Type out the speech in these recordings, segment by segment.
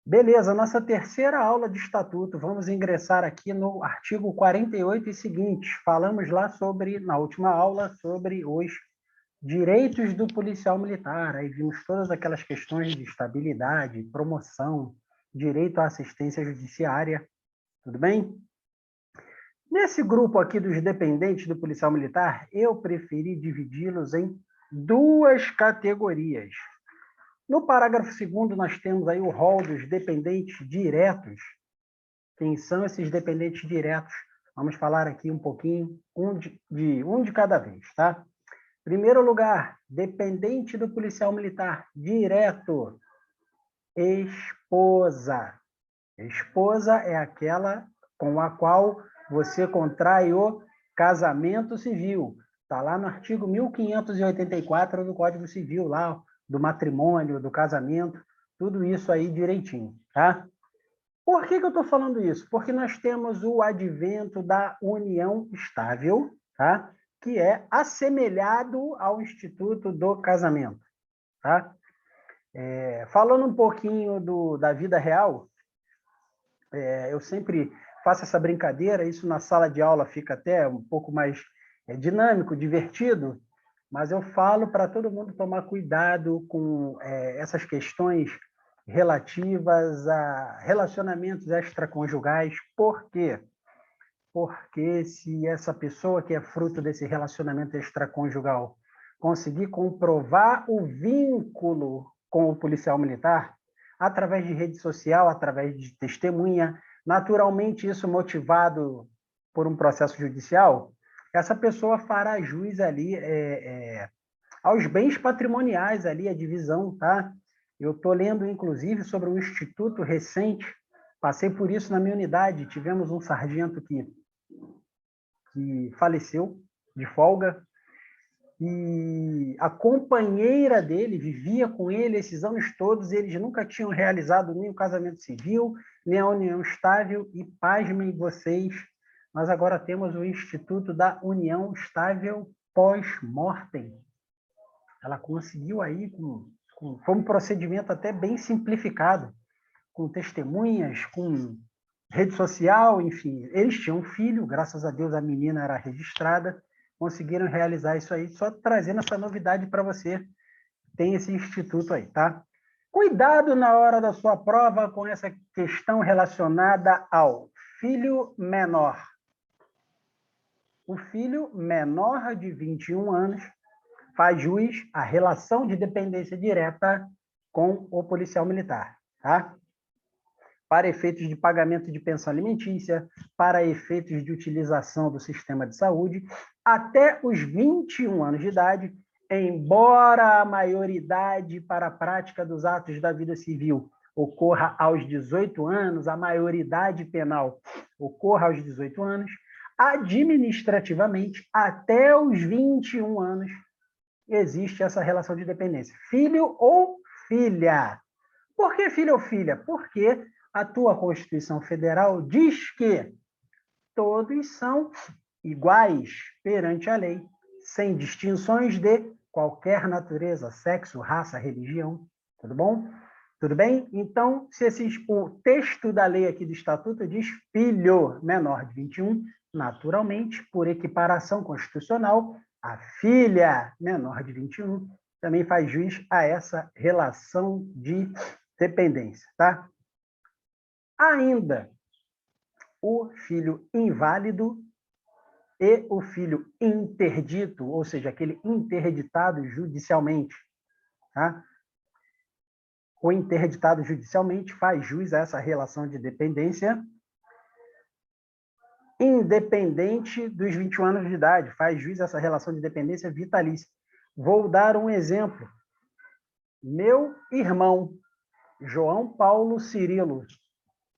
Beleza, nossa terceira aula de estatuto. Vamos ingressar aqui no artigo 48 e seguintes. Falamos lá sobre, na última aula, sobre os direitos do policial militar. Aí vimos todas aquelas questões de estabilidade, promoção, direito à assistência judiciária. Tudo bem? Nesse grupo aqui dos dependentes do policial militar, eu preferi dividi-los em duas categorias. No parágrafo 2º, nós temos aí o rol dos dependentes diretos. Quem são esses dependentes diretos? Vamos falar aqui um pouquinho, um de cada vez, tá? Primeiro lugar, dependente do policial militar direto, esposa. Esposa é aquela com a qual você contrai o casamento civil. Está lá no artigo 1584 do Código Civil, lá do matrimônio, do casamento, tudo isso aí direitinho, tá? Por que eu estou falando isso? Porque nós temos o advento da união estável, tá? Que é assemelhado ao instituto do casamento, tá? Falando um pouquinho da vida real, eu sempre faço essa brincadeira, isso na sala de aula fica até um pouco mais dinâmico, divertido, mas eu falo para todo mundo tomar cuidado com essas questões relativas a relacionamentos extraconjugais. Por quê? Porque se essa pessoa que é fruto desse relacionamento extraconjugal conseguir comprovar o vínculo com o policial militar, através de rede social, através de testemunha, naturalmente isso motivado por um processo judicial, essa pessoa fará jus ali aos bens patrimoniais ali, a divisão, tá? Eu estou lendo, inclusive, sobre um instituto recente, passei por isso na minha unidade, tivemos um sargento que faleceu de folga, e a companheira dele vivia com ele esses anos todos, eles nunca tinham realizado nem o casamento civil, nem a união estável, e pasmem vocês, nós agora temos o Instituto da União Estável Pós-Mortem. Ela conseguiu aí, foi um procedimento até bem simplificado, com testemunhas, com rede social, enfim. Eles tinham um filho, graças a Deus a menina era registrada, conseguiram realizar isso aí, só trazendo essa novidade para você. Tem esse instituto aí, tá? Cuidado na hora da sua prova com essa questão relacionada ao filho menor. O filho menor de 21 anos faz jus à relação de dependência direta com o policial militar, tá? Para efeitos de pagamento de pensão alimentícia, para efeitos de utilização do sistema de saúde, até os 21 anos de idade, embora a maioridade para a prática dos atos da vida civil ocorra aos 18 anos, a maioridade penal ocorra aos 18 anos, administrativamente, até os 21 anos, existe essa relação de dependência. Filho ou filha. Por que filho ou filha? Porque a tua Constituição Federal diz que todos são iguais perante a lei, sem distinções de qualquer natureza, sexo, raça, religião. Tudo bom? Tudo bem? Então, o texto da lei aqui do Estatuto diz filho menor de 21, naturalmente, por equiparação constitucional, a filha menor de 21 também faz jus a essa relação de dependência, tá? Ainda, o filho inválido e o filho interdito, ou seja, aquele interditado judicialmente, tá? O interditado judicialmente faz jus a essa relação de dependência independente dos 21 anos de idade, faz jus a essa relação de dependência vitalícia. Vou dar um exemplo. Meu irmão, João Paulo Cirilo.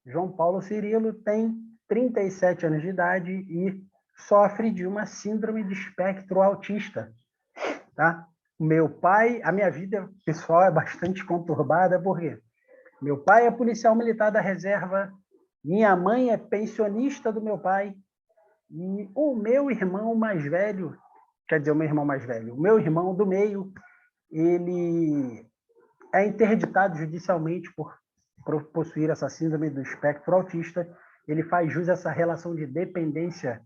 João Paulo Cirilo tem 37 anos de idade e sofre de uma síndrome de espectro autista, tá? Meu pai, a minha vida pessoal é bastante conturbada, porque meu pai é policial militar da reserva, minha mãe é pensionista do meu pai, e o meu irmão mais velho, quer dizer, o meu irmão mais velho, o meu irmão do meio, ele é interditado judicialmente por possuir essa síndrome do espectro autista, ele faz jus a essa relação de dependência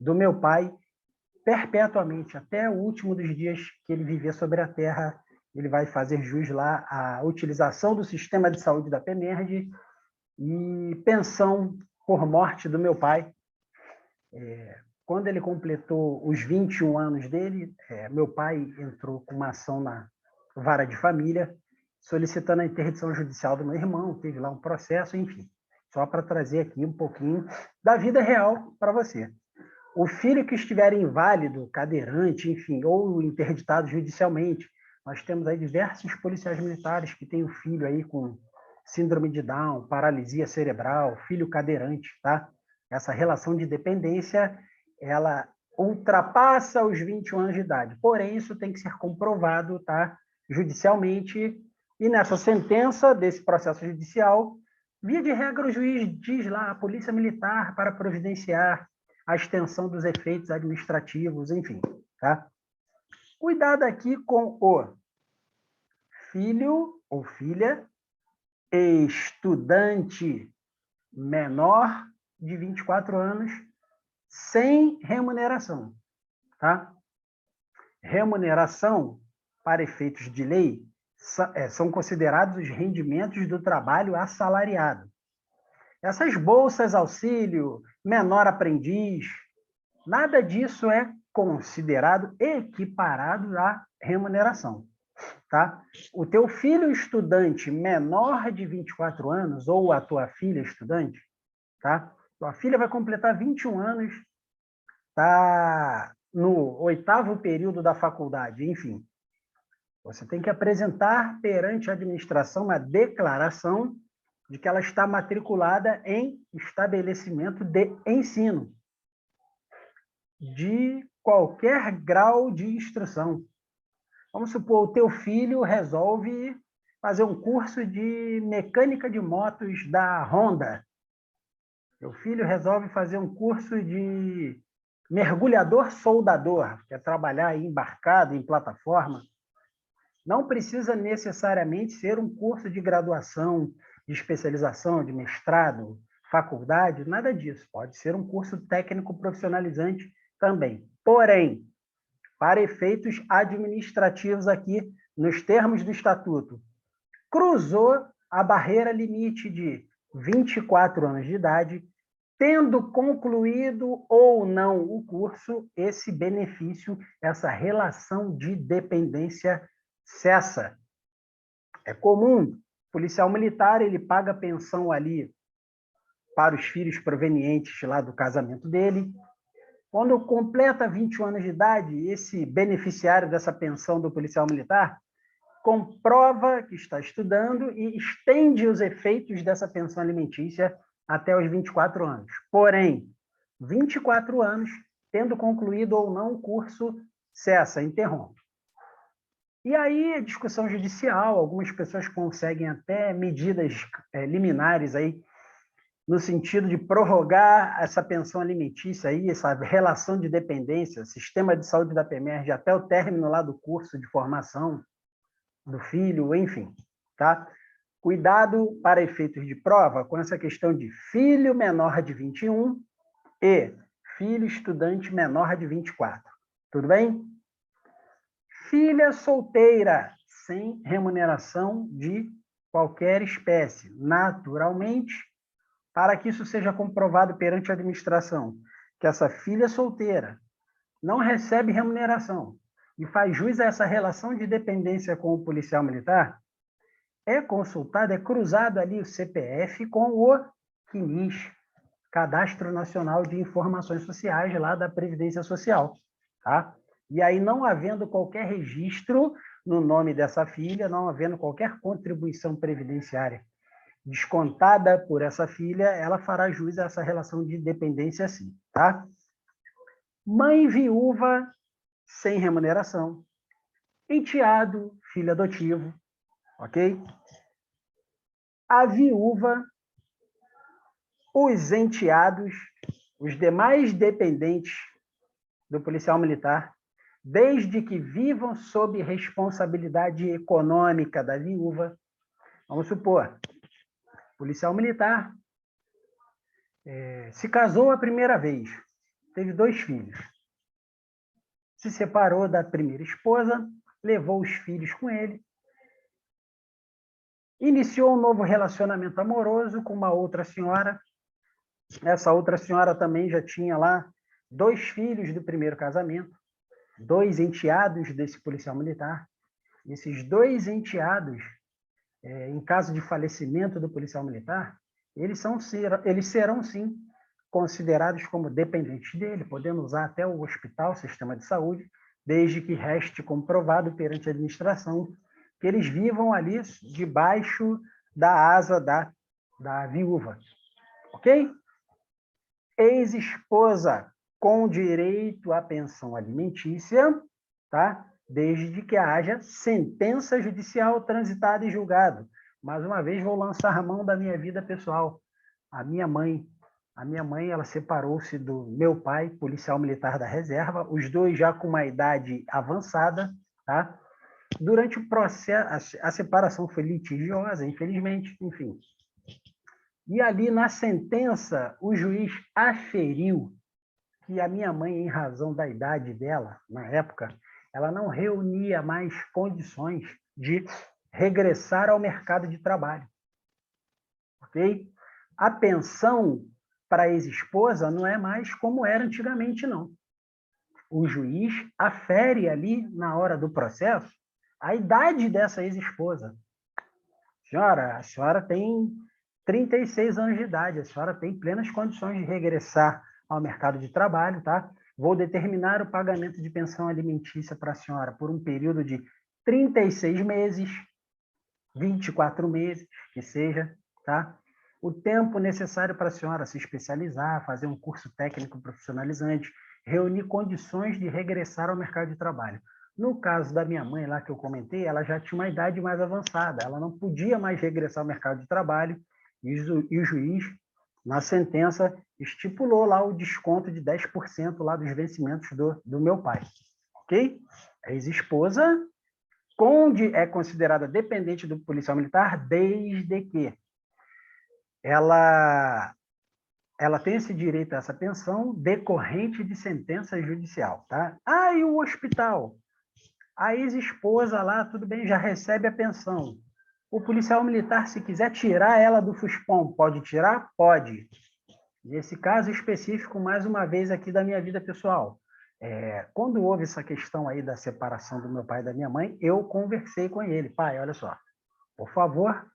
do meu pai perpetuamente, até o último dos dias que ele viver sobre a Terra. Ele vai fazer jus lá à utilização do sistema de saúde da PEMERG e pensão por morte do meu pai. Quando ele completou os 21 anos dele, meu pai entrou com uma ação na vara de família, solicitando a interdição judicial do meu irmão, teve lá um processo, enfim. Só para trazer aqui um pouquinho da vida real para você. O filho que estiver inválido, cadeirante, enfim, ou interditado judicialmente, nós temos aí diversos policiais militares que têm o filho aí com síndrome de Down, paralisia cerebral, filho cadeirante, tá? Essa relação de dependência, ela ultrapassa os 21 anos de idade. Porém, isso tem que ser comprovado, tá? Judicialmente. E nessa sentença desse processo judicial, via de regra, o juiz diz lá, a polícia militar para providenciar a extensão dos efeitos administrativos, enfim, tá? Cuidado aqui com o filho ou filha estudante menor de 24 anos sem remuneração, tá? Remuneração, para efeitos de lei, são considerados os rendimentos do trabalho assalariado. Essas bolsas, auxílio, menor aprendiz, nada disso é considerado equiparado à remuneração, tá? O teu filho estudante menor de 24 anos, ou a tua filha estudante, tá? Tua filha vai completar 21 anos, tá no 8º período da faculdade, enfim. Você tem que apresentar perante a administração uma declaração de que ela está matriculada em estabelecimento de ensino, de qualquer grau de instrução. Vamos supor, o teu filho resolve fazer um curso de mecânica de motos da Honda. Teu filho resolve fazer um curso de mergulhador soldador, que é trabalhar aí embarcado em plataforma. Não precisa necessariamente ser um curso de graduação, de especialização, de mestrado, faculdade, nada disso. Pode ser um curso técnico profissionalizante também. Porém, para efeitos administrativos aqui, nos termos do Estatuto, cruzou a barreira limite de 24 anos de idade, tendo concluído ou não o curso, esse benefício, essa relação de dependência cessa. É comum, policial militar, ele paga pensão ali para os filhos provenientes lá do casamento dele. Quando completa 21 anos de idade, esse beneficiário dessa pensão do policial militar comprova que está estudando e estende os efeitos dessa pensão alimentícia até os 24 anos. Porém, 24 anos, tendo concluído ou não o curso, cessa, interrompe. E aí, a discussão judicial, algumas pessoas conseguem até medidas liminares aí, no sentido de prorrogar essa pensão alimentícia aí, essa relação de dependência, sistema de saúde da PEMERG, até o término lá do curso de formação do filho, enfim, tá? Cuidado para efeitos de prova com essa questão de filho menor de 21 e filho estudante menor de 24. Tudo bem? Filha solteira, sem remuneração de qualquer espécie. Naturalmente, para que isso seja comprovado perante a administração, que essa filha solteira não recebe remuneração e faz jus a essa relação de dependência com o policial militar, é consultado, é cruzado ali o CPF com o CNIS, Cadastro Nacional de Informações Sociais, lá da Previdência Social, tá? E aí, não havendo qualquer registro no nome dessa filha, não havendo qualquer contribuição previdenciária descontada por essa filha, ela fará jus a essa relação de dependência sim, tá? Mãe viúva sem remuneração, enteado, filho adotivo, ok? A viúva, os enteados, os demais dependentes do policial militar, desde que vivam sob responsabilidade econômica da viúva. Vamos supor, policial militar, se casou a primeira vez, teve 2 filhos. Se separou da primeira esposa, levou os filhos com ele, iniciou um novo relacionamento amoroso com uma outra senhora. Essa outra senhora também já tinha lá 2 filhos do primeiro casamento, 2 enteados desse policial militar. Esses 2 enteados, em caso de falecimento do policial militar, eles serão, sim, considerados como dependentes dele, podendo usar até o hospital, o sistema de saúde, desde que reste comprovado perante a administração que eles vivam ali debaixo da asa da viúva. Ok? Ex-esposa com direito à pensão alimentícia, tá? Desde que haja sentença judicial transitada e julgado. Mais uma vez, vou lançar a mão da minha vida pessoal. A minha mãe, ela separou-se do meu pai, policial militar da reserva, os 2 já com uma idade avançada, tá? Durante o processo, a separação foi litigiosa, infelizmente, enfim. E ali, na sentença, o juiz aferiu que a minha mãe, em razão da idade dela, na época, ela não reunia mais condições de regressar ao mercado de trabalho. Ok? A pensão para a ex-esposa não é mais como era antigamente, não. O juiz afere ali, na hora do processo, a idade dessa ex-esposa. Senhora, a senhora tem 36 anos de idade, a senhora tem plenas condições de regressar ao mercado de trabalho, tá? Vou determinar o pagamento de pensão alimentícia para a senhora por um período de 36 meses, 24 meses, que seja, tá? O tempo necessário para a senhora se especializar, fazer um curso técnico profissionalizante, reunir condições de regressar ao mercado de trabalho. No caso da minha mãe lá que eu comentei, ela já tinha uma idade mais avançada, ela não podia mais regressar ao mercado de trabalho e o juiz, na sentença, estipulou lá o desconto de 10% lá dos vencimentos do meu pai. Ok? A ex-esposa é considerada dependente do policial militar desde que ela tem esse direito a essa pensão decorrente de sentença judicial, tá? Ah, e o hospital? A ex-esposa lá, tudo bem, já recebe a pensão. O policial militar, se quiser tirar ela do FUSPOM, pode tirar? Pode. Nesse caso específico, mais uma vez aqui da minha vida pessoal, quando houve essa questão aí da separação do meu pai e da minha mãe, eu conversei com ele. Pai, olha só, por favor,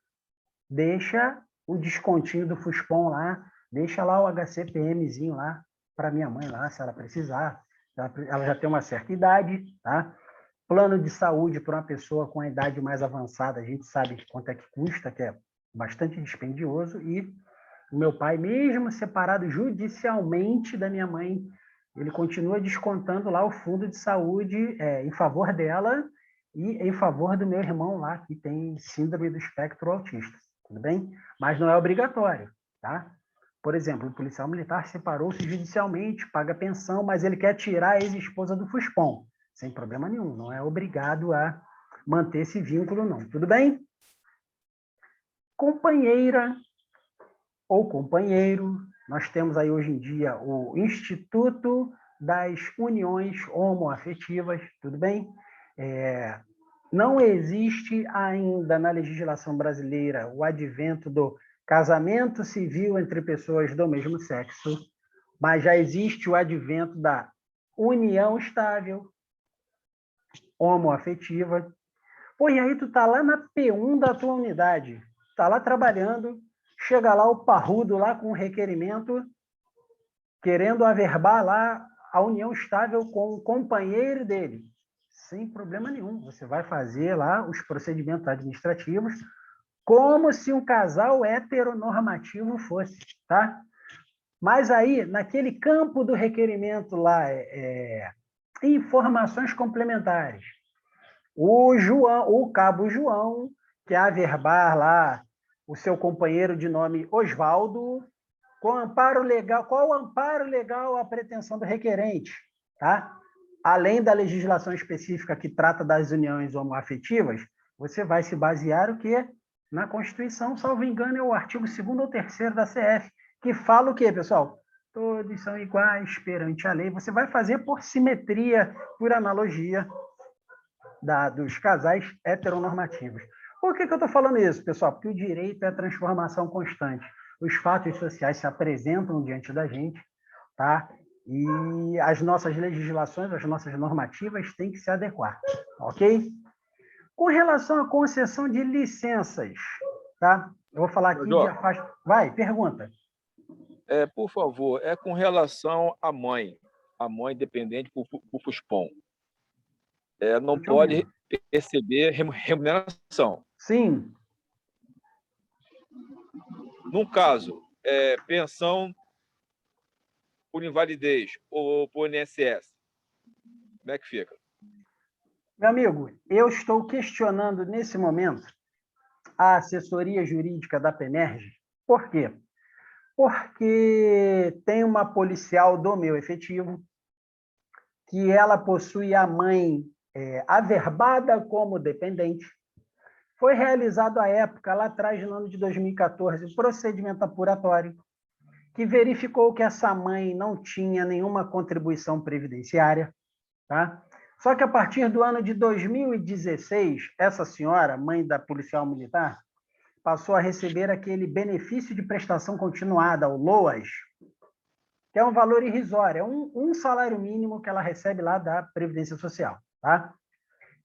deixa o descontinho do FUSPOM lá, deixa lá o HCPMzinho lá para minha mãe lá, se ela precisar. Ela já tem uma certa idade, tá? Plano de saúde para uma pessoa com a idade mais avançada, a gente sabe quanto é que custa, que é bastante dispendioso, e o meu pai, mesmo separado judicialmente da minha mãe, ele continua descontando lá o fundo de saúde em favor dela e em favor do meu irmão lá, que tem síndrome do espectro autista, tudo bem? Mas não é obrigatório, tá? Por exemplo, o policial militar separou-se judicialmente, paga pensão, mas ele quer tirar a ex-esposa do FUSPOM, sem problema nenhum, não é obrigado a manter esse vínculo, não. Tudo bem? Companheira ou companheiro, nós temos aí hoje em dia o Instituto das Uniões Homoafetivas, tudo bem? Não existe ainda na legislação brasileira o advento do casamento civil entre pessoas do mesmo sexo, mas já existe o advento da união estável, homoafetiva. Pô, e aí tu tá lá na P1 da tua unidade, tá lá trabalhando, chega lá o parrudo lá com um requerimento, querendo averbar lá a união estável com o companheiro dele. Sem problema nenhum. Você vai fazer lá os procedimentos administrativos como se um casal heteronormativo fosse, tá? Mas aí, naquele campo do requerimento lá, informações complementares, o cabo João quer averbar lá o seu companheiro de nome Osvaldo, com amparo legal. Qual o amparo legal à pretensão do requerente? Tá? Além da legislação específica que trata das uniões homoafetivas, você vai se basear o quê? na Constituição, salvo engano, é o artigo 2º ou 3º da CF, que fala o quê, pessoal? Todos são iguais perante a lei. Você vai fazer por simetria, por analogia dos casais heteronormativos. Por que eu estou falando isso, pessoal? Porque o direito é a transformação constante. Os fatos sociais se apresentam diante da gente, tá? E as nossas legislações, as nossas normativas têm que se adequar, ok? Com relação à concessão de licenças, tá? Eu vou falar aqui de Major, afastamento. Vai, pergunta. por favor, é com relação à mãe, a mãe dependente por FUSPOM. Não Estou te pode ouvindo. receber remuneração. Sim, No caso, pensão por invalidez ou por INSS, como é que fica? meu amigo, eu estou questionando nesse momento a assessoria jurídica da PEMERGE. Por quê? Porque tem uma policial do meu efetivo que ela possui a mãe averbada como dependente. Foi realizado à época, lá atrás, no ano de 2014, um procedimento apuratório que verificou que essa mãe não tinha nenhuma contribuição previdenciária, tá? Só que a partir do ano de 2016, essa senhora, mãe da policial militar, passou a receber aquele benefício de prestação continuada, o LOAS, que é um valor irrisório, é um salário mínimo que ela recebe lá da Previdência Social, tá?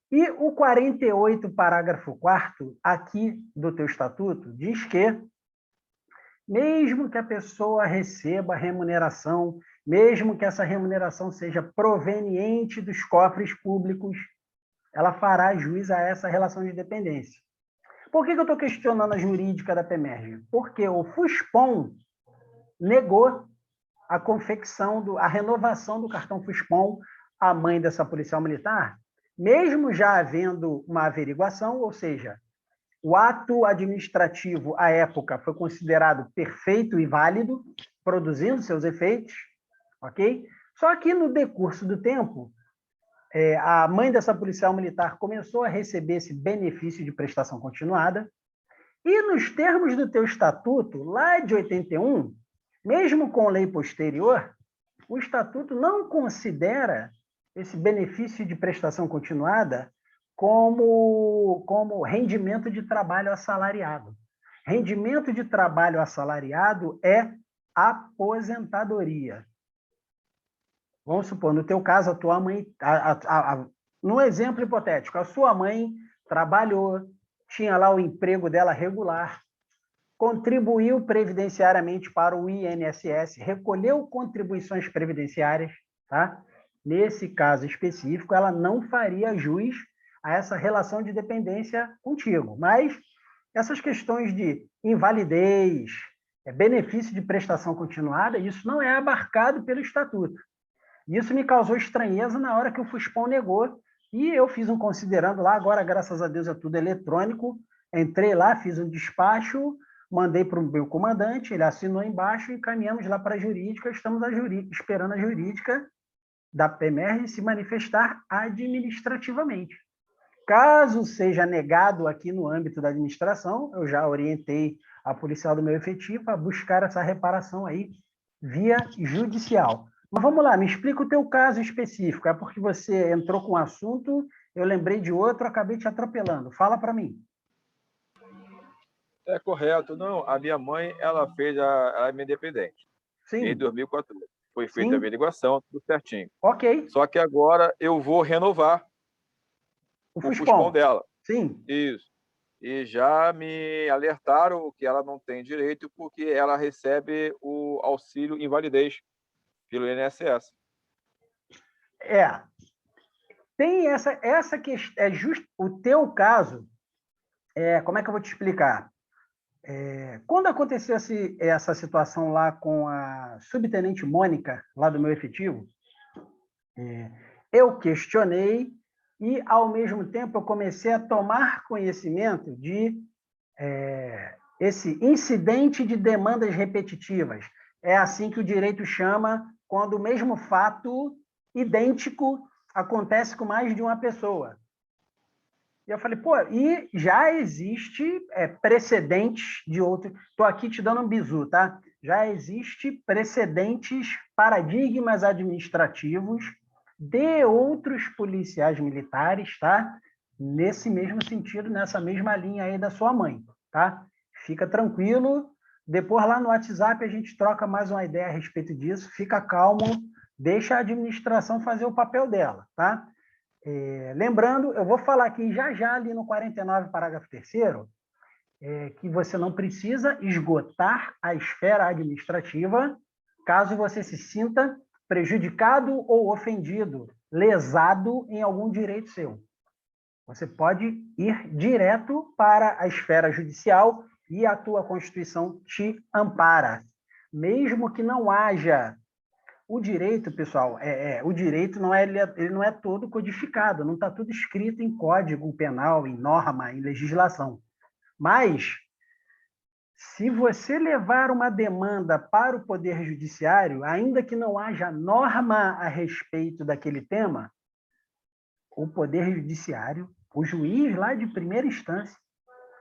E o 48, parágrafo 4º, aqui do teu estatuto, diz que, mesmo que a pessoa receba remuneração, mesmo que essa remuneração seja proveniente dos cofres públicos, ela fará jus a essa relação de dependência. Por que eu estou questionando a jurídica da PEMERGE? Porque o FUSPOM negou a confecção, a renovação do cartão FUSPOM à mãe dessa policial militar, mesmo já havendo uma averiguação, ou seja, o ato administrativo, à época, foi considerado perfeito e válido, produzindo seus efeitos, ok? Só que, no decurso do tempo, a mãe dessa policial militar começou a receber esse benefício de prestação continuada, e nos termos do teu estatuto, lá de 81, mesmo com lei posterior, o estatuto não considera esse benefício de prestação continuada como rendimento de trabalho assalariado. Rendimento de trabalho assalariado é aposentadoria. Vamos supor, no teu caso, a tua mãe, num exemplo hipotético, a sua mãe trabalhou, tinha lá o emprego dela regular, contribuiu previdenciariamente para o INSS, recolheu contribuições previdenciárias, tá? Nesse caso específico, ela não faria jus a essa relação de dependência contigo. Mas essas questões de invalidez, benefício de prestação continuada, isso não é abarcado pelo Estatuto. Isso me causou estranheza na hora que o FUSPOM negou, e eu fiz um considerando lá, agora, graças a Deus, é tudo eletrônico, entrei lá, fiz um despacho, mandei para o meu comandante, ele assinou embaixo e caminhamos lá para a jurídica, estamos esperando a jurídica da PEMERGE se manifestar administrativamente. Caso seja negado aqui no âmbito da administração, eu já orientei a policial do meu efetivo a buscar essa reparação aí via judicial. Mas vamos lá, me explica o teu caso específico. É porque você entrou com um assunto, eu lembrei de outro, acabei te atropelando. Fala para mim. É correto. Não, a minha mãe, ela é minha dependente. Em Sim, 2014. Foi feita a sim, averiguação, tudo certinho. ok. Só que agora eu vou renovar O o FUSPOM FUSPOM, dela. sim. Isso. E já me alertaram que ela não tem direito porque ela recebe o auxílio invalidez pelo INSS. Tem essa questão, é justo o teu caso, como é que eu vou te explicar? Quando aconteceu essa situação lá com a subtenente Mônica, lá do meu efetivo, eu questionei e, ao mesmo tempo, eu comecei a tomar conhecimento de esse incidente de demandas repetitivas. É assim que o direito chama quando o mesmo fato idêntico acontece com mais de uma pessoa. E eu falei, pô, e já existe precedentes de outro. Estou aqui te dando um bizu, tá? Já existe precedentes, paradigmas administrativos de outros policiais militares, tá? Nesse mesmo sentido, nessa mesma linha aí da sua mãe, tá? Fica tranquilo. Depois lá no WhatsApp a gente troca mais uma ideia a respeito disso. Fica calmo, deixa a administração fazer o papel dela, tá? Lembrando, eu vou falar aqui já ali no 49, parágrafo 3º, que você não precisa esgotar a esfera administrativa caso você se sinta prejudicado ou ofendido, lesado em algum direito seu. Você pode ir direto para a esfera judicial e a tua Constituição te ampara. Mesmo que não haja o direito, pessoal, o direito ele não é todo codificado, não está tudo escrito em código penal, em norma, em legislação. Mas, se você levar uma demanda para o Poder Judiciário, ainda que não haja norma a respeito daquele tema, o Poder Judiciário, o juiz lá de primeira instância,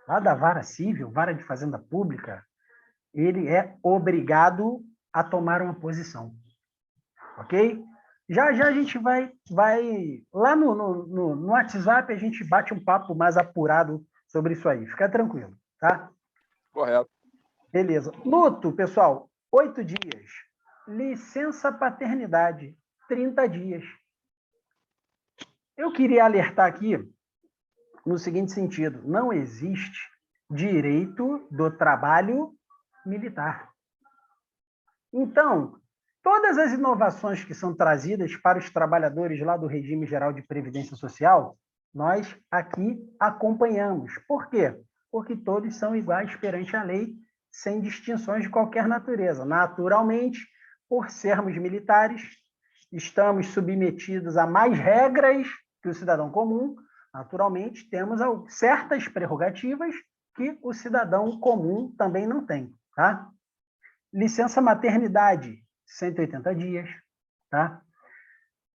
lá da vara civil, vara de fazenda pública, ele é obrigado a tomar uma posição. Ok? Já a gente vai lá no WhatsApp, a gente bate um papo mais apurado sobre isso aí. Fica tranquilo, tá? Correto. Beleza. Luto, pessoal, 8 dias. Licença paternidade, 30 dias. Eu queria alertar aqui no seguinte sentido: não existe direito do trabalho militar. Então, todas as inovações que são trazidas para os trabalhadores lá do Regime Geral de Previdência Social, nós aqui acompanhamos. Por quê? Porque todos são iguais perante a lei, sem distinções de qualquer natureza. Naturalmente, por sermos militares, estamos submetidos a mais regras que o cidadão comum. Naturalmente, temos certas prerrogativas que o cidadão comum também não tem, tá? Licença maternidade, 180 dias, tá?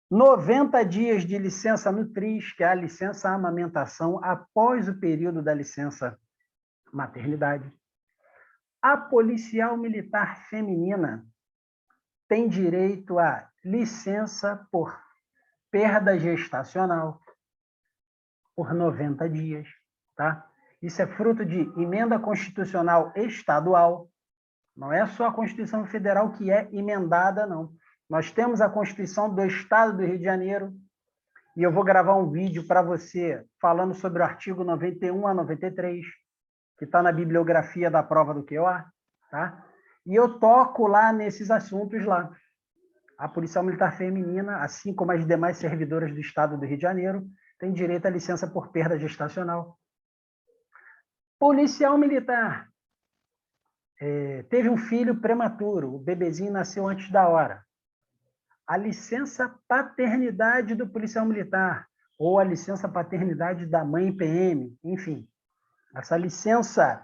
90 dias de licença nutriz, que é a licença amamentação após o período da licença maternidade. A policial militar feminina tem direito a licença por perda gestacional por 90 dias, tá? Isso é fruto de emenda constitucional estadual. Não é só a Constituição Federal que é emendada, não. Nós temos a Constituição do Estado do Rio de Janeiro, e eu vou gravar um vídeo para você falando sobre o artigo 91 a 93, que está na bibliografia da prova do QA, tá? E eu toco lá nesses assuntos lá. A policial militar feminina, assim como as demais servidoras do Estado do Rio de Janeiro, tem direito à licença por perda gestacional. Policial militar teve um filho prematuro, o bebezinho nasceu antes da hora. A licença paternidade do policial militar, ou a licença paternidade da mãe PM, enfim. Essa licença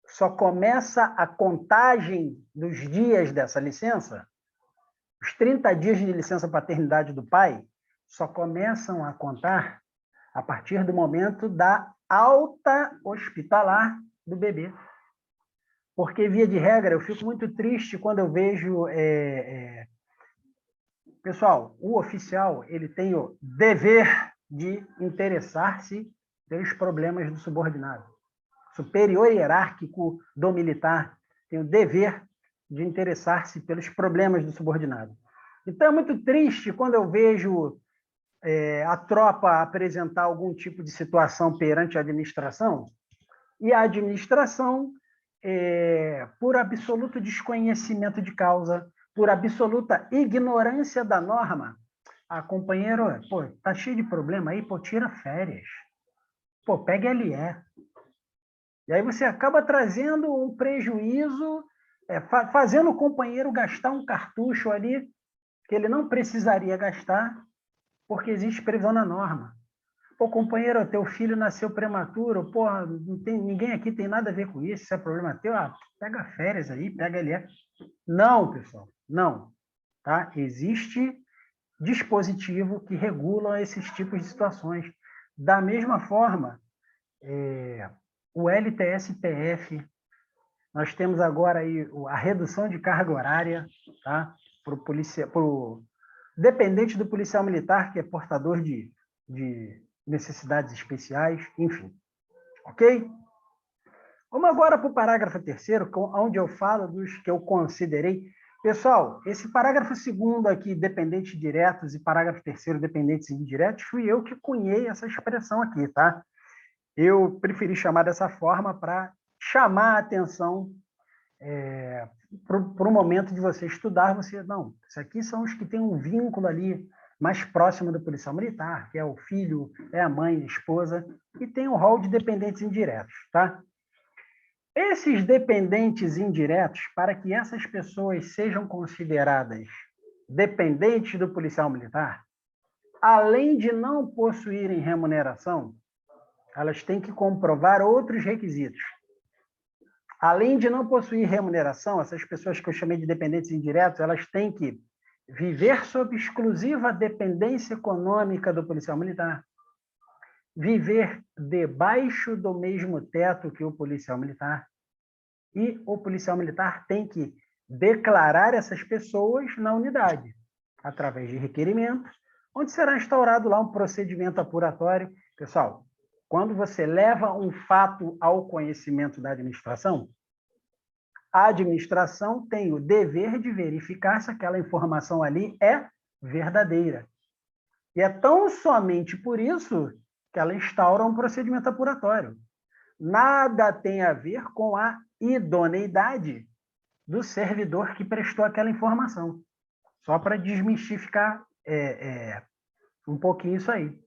só começa a contagem dos dias dessa licença, os 30 dias de licença paternidade do pai, só começam a contar a partir do momento da alta hospitalar do bebê. Porque, via de regra, eu fico muito triste quando eu vejo... Pessoal, o oficial ele tem o dever de interessar-se pelos problemas do subordinado. O superior hierárquico do militar tem o dever de interessar-se pelos problemas do subordinado. Então, é muito triste quando eu vejo a tropa apresentar algum tipo de situação perante a administração e a administração, por absoluto desconhecimento de causa, por absoluta ignorância da norma, companheiro, pô, tá cheio de problema aí, pô, tira férias. Pô, pega LE. E aí você acaba trazendo um prejuízo, fazendo o companheiro gastar um cartucho ali que ele não precisaria gastar, porque existe previsão na norma. Pô, companheiro, teu filho nasceu prematuro, pô, ninguém aqui tem nada a ver com isso é problema teu, pega férias aí, pega LE. Não, pessoal, não. Tá? Existe dispositivo que regula esses tipos de situações. Da mesma forma, o LTSPF, nós temos agora aí a redução de carga horária, tá? Para o dependente do policial militar, que é portador de necessidades especiais, enfim. Ok? Vamos agora para o parágrafo 3º, onde eu falo dos que eu considerei. Pessoal, esse parágrafo 2º aqui, dependentes diretos, e parágrafo 3º, dependentes indiretos, fui eu que cunhei essa expressão aqui, tá? Eu preferi chamar dessa forma para chamar a atenção para o momento de você estudar. Não, isso aqui são os que têm um vínculo ali mais próximo do policial militar, que é o filho, é a mãe, a esposa, e tem o rol de dependentes indiretos, tá? Esses dependentes indiretos, para que essas pessoas sejam consideradas dependentes do policial militar, além de não possuírem remuneração, elas têm que comprovar outros requisitos. Além de não possuir remuneração, essas pessoas que eu chamei de dependentes indiretos, elas têm que viver sob exclusiva dependência econômica do policial militar, viver debaixo do mesmo teto que o policial militar, e o policial militar tem que declarar essas pessoas na unidade, através de requerimentos, onde será instaurado lá um procedimento apuratório. Pessoal, quando você leva um fato ao conhecimento da administração, a administração tem o dever de verificar se aquela informação ali é verdadeira. E é tão somente por isso que ela instaura um procedimento apuratório. Nada tem a ver com a idoneidade do servidor que prestou aquela informação. Só para desmistificar um pouquinho isso aí.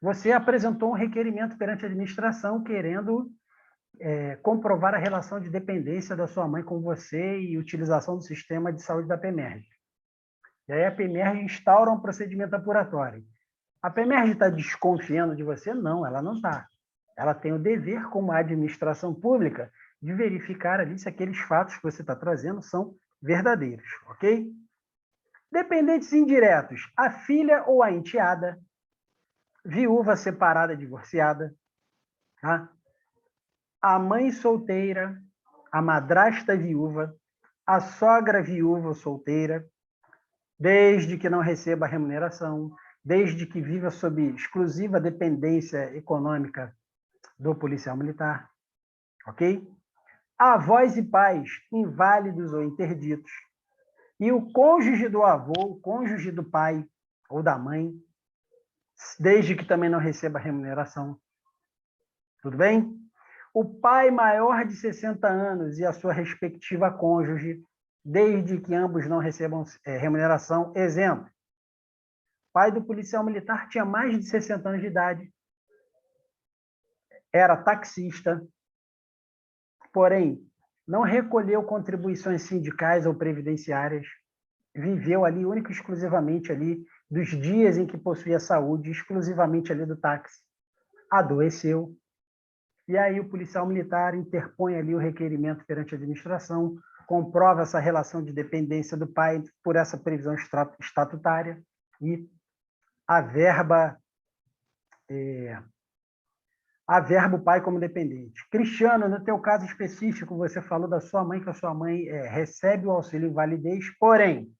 Você apresentou um requerimento perante a administração querendo comprovar a relação de dependência da sua mãe com você e utilização do sistema de saúde da PEMERG. E aí a PEMERG instaura um procedimento apuratório. A PEMERG está desconfiando de você? Não, ela não está. Ela tem o dever, como administração pública, de verificar ali se aqueles fatos que você está trazendo são verdadeiros, ok? Dependentes indiretos, a filha ou a enteada, viúva, separada, divorciada, tá? A mãe solteira, a madrasta viúva, a sogra viúva ou solteira, desde que não receba remuneração, desde que viva sob exclusiva dependência econômica do policial militar, ok? Avós e pais, inválidos ou interditos, e o cônjuge do avô, o cônjuge do pai ou da mãe, desde que também não receba remuneração. Tudo bem? O pai maior de 60 anos e a sua respectiva cônjuge, desde que ambos não recebam remuneração. Exemplo, pai do policial militar tinha mais de 60 anos de idade, era taxista, porém, não recolheu contribuições sindicais ou previdenciárias, viveu ali único e exclusivamente ali dos dias em que possuía saúde, exclusivamente ali do táxi, adoeceu, e aí o policial militar interpõe ali o requerimento perante a administração, comprova essa relação de dependência do pai por essa previsão estatutária e averba o pai como dependente. Cristiano, no teu caso específico, você falou da sua mãe, que a sua mãe recebe o auxílio invalidez, porém,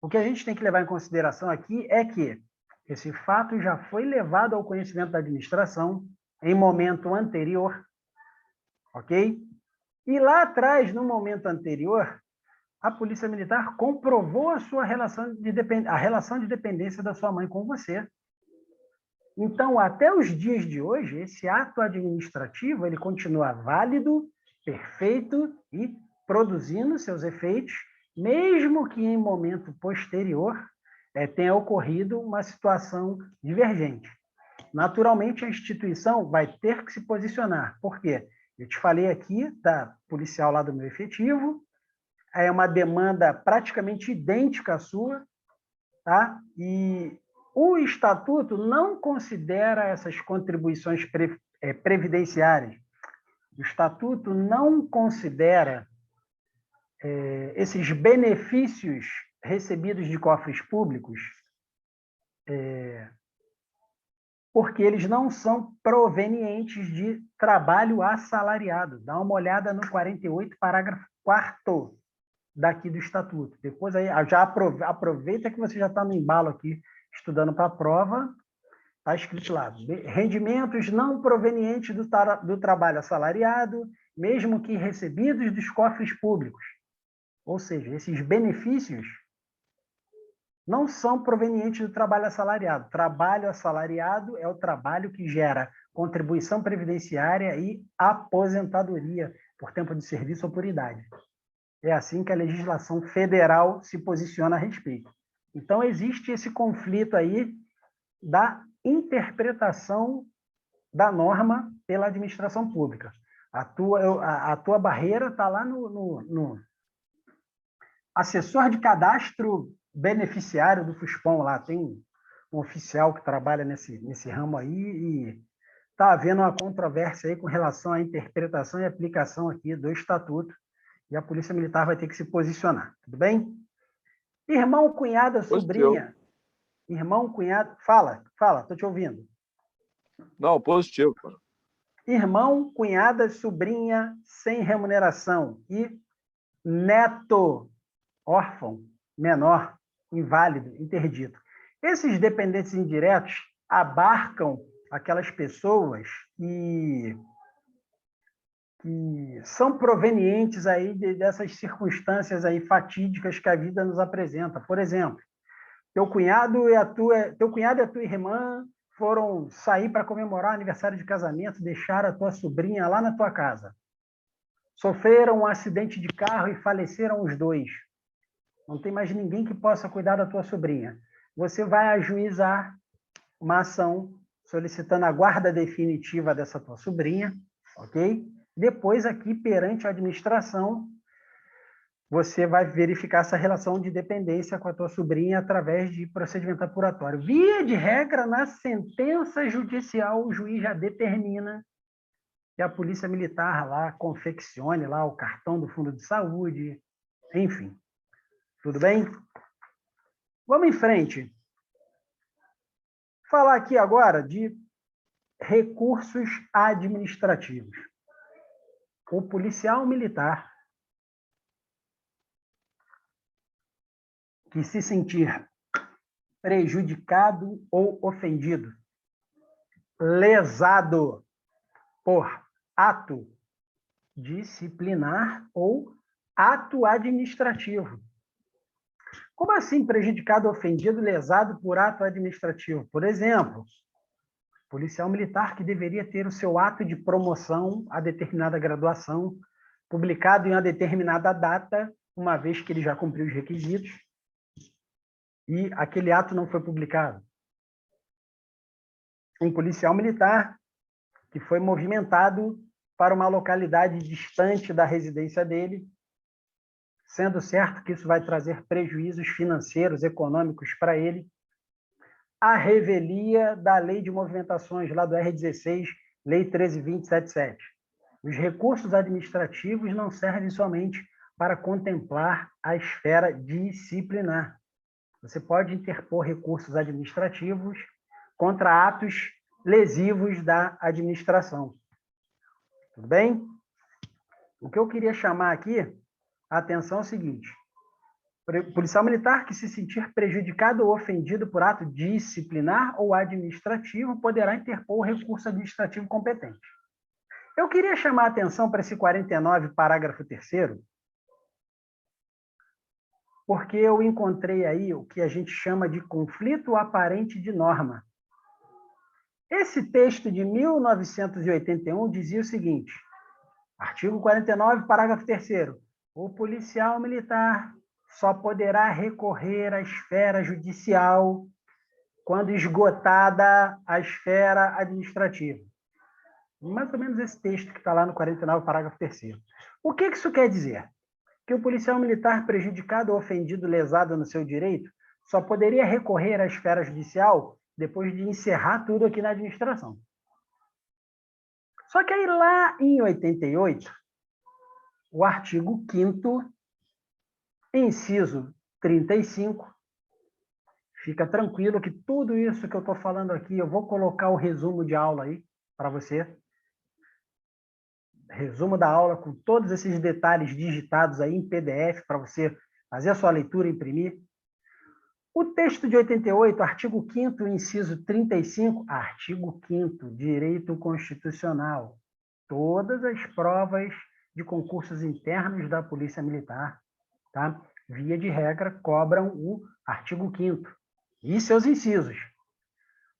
o que a gente tem que levar em consideração aqui é que esse fato já foi levado ao conhecimento da administração em momento anterior, ok? E lá atrás, no momento anterior, a Polícia Militar comprovou a sua relação de dependência da sua mãe com você. Então, até os dias de hoje, esse ato administrativo ele continua válido, perfeito e produzindo seus efeitos, mesmo que em momento posterior tenha ocorrido uma situação divergente. Naturalmente, a instituição vai ter que se posicionar. Por quê? Eu te falei aqui da policial lá do meu efetivo, é uma demanda praticamente idêntica à sua, tá? E o Estatuto não considera essas contribuições previdenciárias. O Estatuto não considera esses benefícios recebidos de cofres públicos porque eles não são provenientes de trabalho assalariado. Dá uma olhada no 48, parágrafo 4º daqui do Estatuto. Depois aí, já aproveita que você já está no embalo aqui, estudando para a prova, está escrito lá, rendimentos não provenientes do trabalho assalariado, mesmo que recebidos dos cofres públicos. Ou seja, esses benefícios não são provenientes do trabalho assalariado. Trabalho assalariado é o trabalho que gera contribuição previdenciária e aposentadoria por tempo de serviço ou por idade. É assim que a legislação federal se posiciona a respeito. Então, existe esse conflito aí da interpretação da norma pela administração pública. A tua barreira está lá no assessor de cadastro beneficiário do FUSPOM, lá tem um oficial que trabalha nesse ramo aí e está havendo uma controvérsia aí com relação à interpretação e aplicação aqui do Estatuto e a Polícia Militar vai ter que se posicionar, tudo bem? Irmão, cunhada, sobrinha. Irmão, cunhado... Fala, estou te ouvindo. Não, positivo. Irmão, cunhada, sobrinha, sem remuneração. E neto, órfão, menor, inválido, interdito. Esses dependentes indiretos abarcam aquelas pessoas que são provenientes aí dessas circunstâncias aí fatídicas que a vida nos apresenta. Por exemplo, teu cunhado e a tua irmã foram sair para comemorar o aniversário de casamento, deixaram a tua sobrinha lá na tua casa. Sofreram um acidente de carro e faleceram os dois. Não tem mais ninguém que possa cuidar da tua sobrinha. Você vai ajuizar uma ação solicitando a guarda definitiva dessa tua sobrinha, ok? Depois, aqui, perante a administração, você vai verificar essa relação de dependência com a tua sobrinha através de procedimento apuratório. Via de regra, na sentença judicial, o juiz já determina que a Polícia Militar lá confeccione lá o cartão do Fundo de Saúde, enfim. Tudo bem? Vamos em frente. Falar aqui agora de recursos administrativos. O policial militar que se sentir prejudicado ou ofendido, lesado por ato disciplinar ou ato administrativo. Como assim prejudicado, ofendido, lesado por ato administrativo? Por exemplo, policial militar que deveria ter o seu ato de promoção a determinada graduação publicado em uma determinada data, uma vez que ele já cumpriu os requisitos, e aquele ato não foi publicado. Um policial militar que foi movimentado para uma localidade distante da residência dele, sendo certo que isso vai trazer prejuízos financeiros, econômicos para ele. A revelia da Lei de Movimentações, lá do R16, Lei 13.2077. Os recursos administrativos não servem somente para contemplar a esfera disciplinar. Você pode interpor recursos administrativos contra atos lesivos da administração. Tudo bem? O que eu queria chamar aqui a atenção é o seguinte: policial militar que se sentir prejudicado ou ofendido por ato disciplinar ou administrativo poderá interpor o recurso administrativo competente. Eu queria chamar a atenção para esse 49, parágrafo 3º, porque eu encontrei aí o que a gente chama de conflito aparente de norma. Esse texto de 1981 dizia o seguinte, artigo 49, parágrafo 3º, o policial militar só poderá recorrer à esfera judicial quando esgotada a esfera administrativa. Mais ou menos esse texto que está lá no 49, parágrafo 3º. O que isso quer dizer? Que o policial militar prejudicado ou ofendido, lesado no seu direito, só poderia recorrer à esfera judicial depois de encerrar tudo aqui na administração. Só que aí lá em 88, o artigo 5º, inciso 35, Fica tranquilo que tudo isso que eu estou falando aqui, eu vou colocar o resumo de aula aí para você. Resumo da aula com todos esses detalhes digitados aí em PDF para você fazer a sua leitura e imprimir. O texto de 88, artigo 5º, inciso 35, artigo 5º, direito constitucional. Todas as provas de concursos internos da Polícia Militar, tá? Via de regra, cobram o artigo 5º e seus incisos.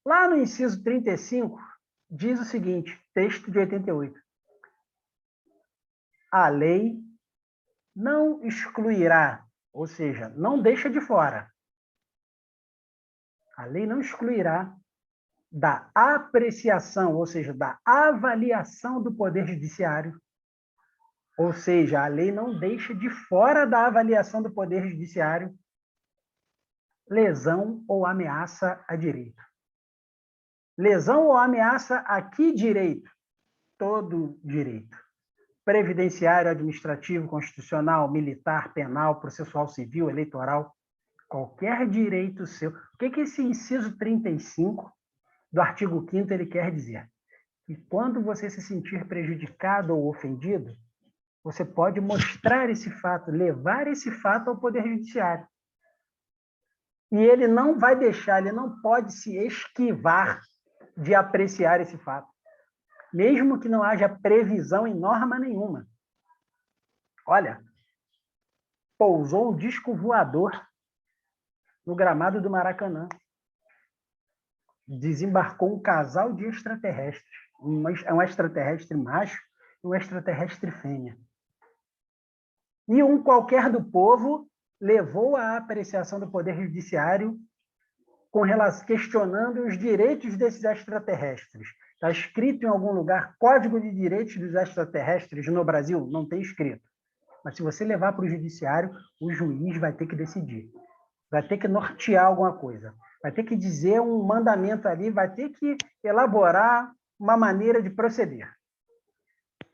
Lá no inciso 35, diz o seguinte, texto de 88. A lei não excluirá, ou seja, não deixa de fora. A lei não excluirá da apreciação, ou seja, da avaliação do Poder Judiciário, ou seja, a lei não deixa de fora da avaliação do Poder Judiciário lesão ou ameaça a direito. Lesão ou ameaça a que direito? Todo direito. Previdenciário, administrativo, constitucional, militar, penal, processual civil, eleitoral, qualquer direito seu. O que esse inciso 35 do artigo 5º ele quer dizer? Que quando você se sentir prejudicado ou ofendido, você pode mostrar esse fato, levar esse fato ao Poder Judiciário. E ele não vai deixar, ele não pode se esquivar de apreciar esse fato, mesmo que não haja previsão em norma nenhuma. Olha, pousou um disco voador no gramado do Maracanã. Desembarcou um casal de extraterrestres, um extraterrestre macho e um extraterrestre fêmea. E um qualquer do povo levou à apreciação do Poder Judiciário com relação, questionando os direitos desses extraterrestres. Está escrito em algum lugar Código de Direitos dos Extraterrestres no Brasil? Não tem escrito. Mas se você levar para o judiciário, o juiz vai ter que decidir. Vai ter que nortear alguma coisa. Vai ter que dizer um mandamento ali, vai ter que elaborar uma maneira de proceder.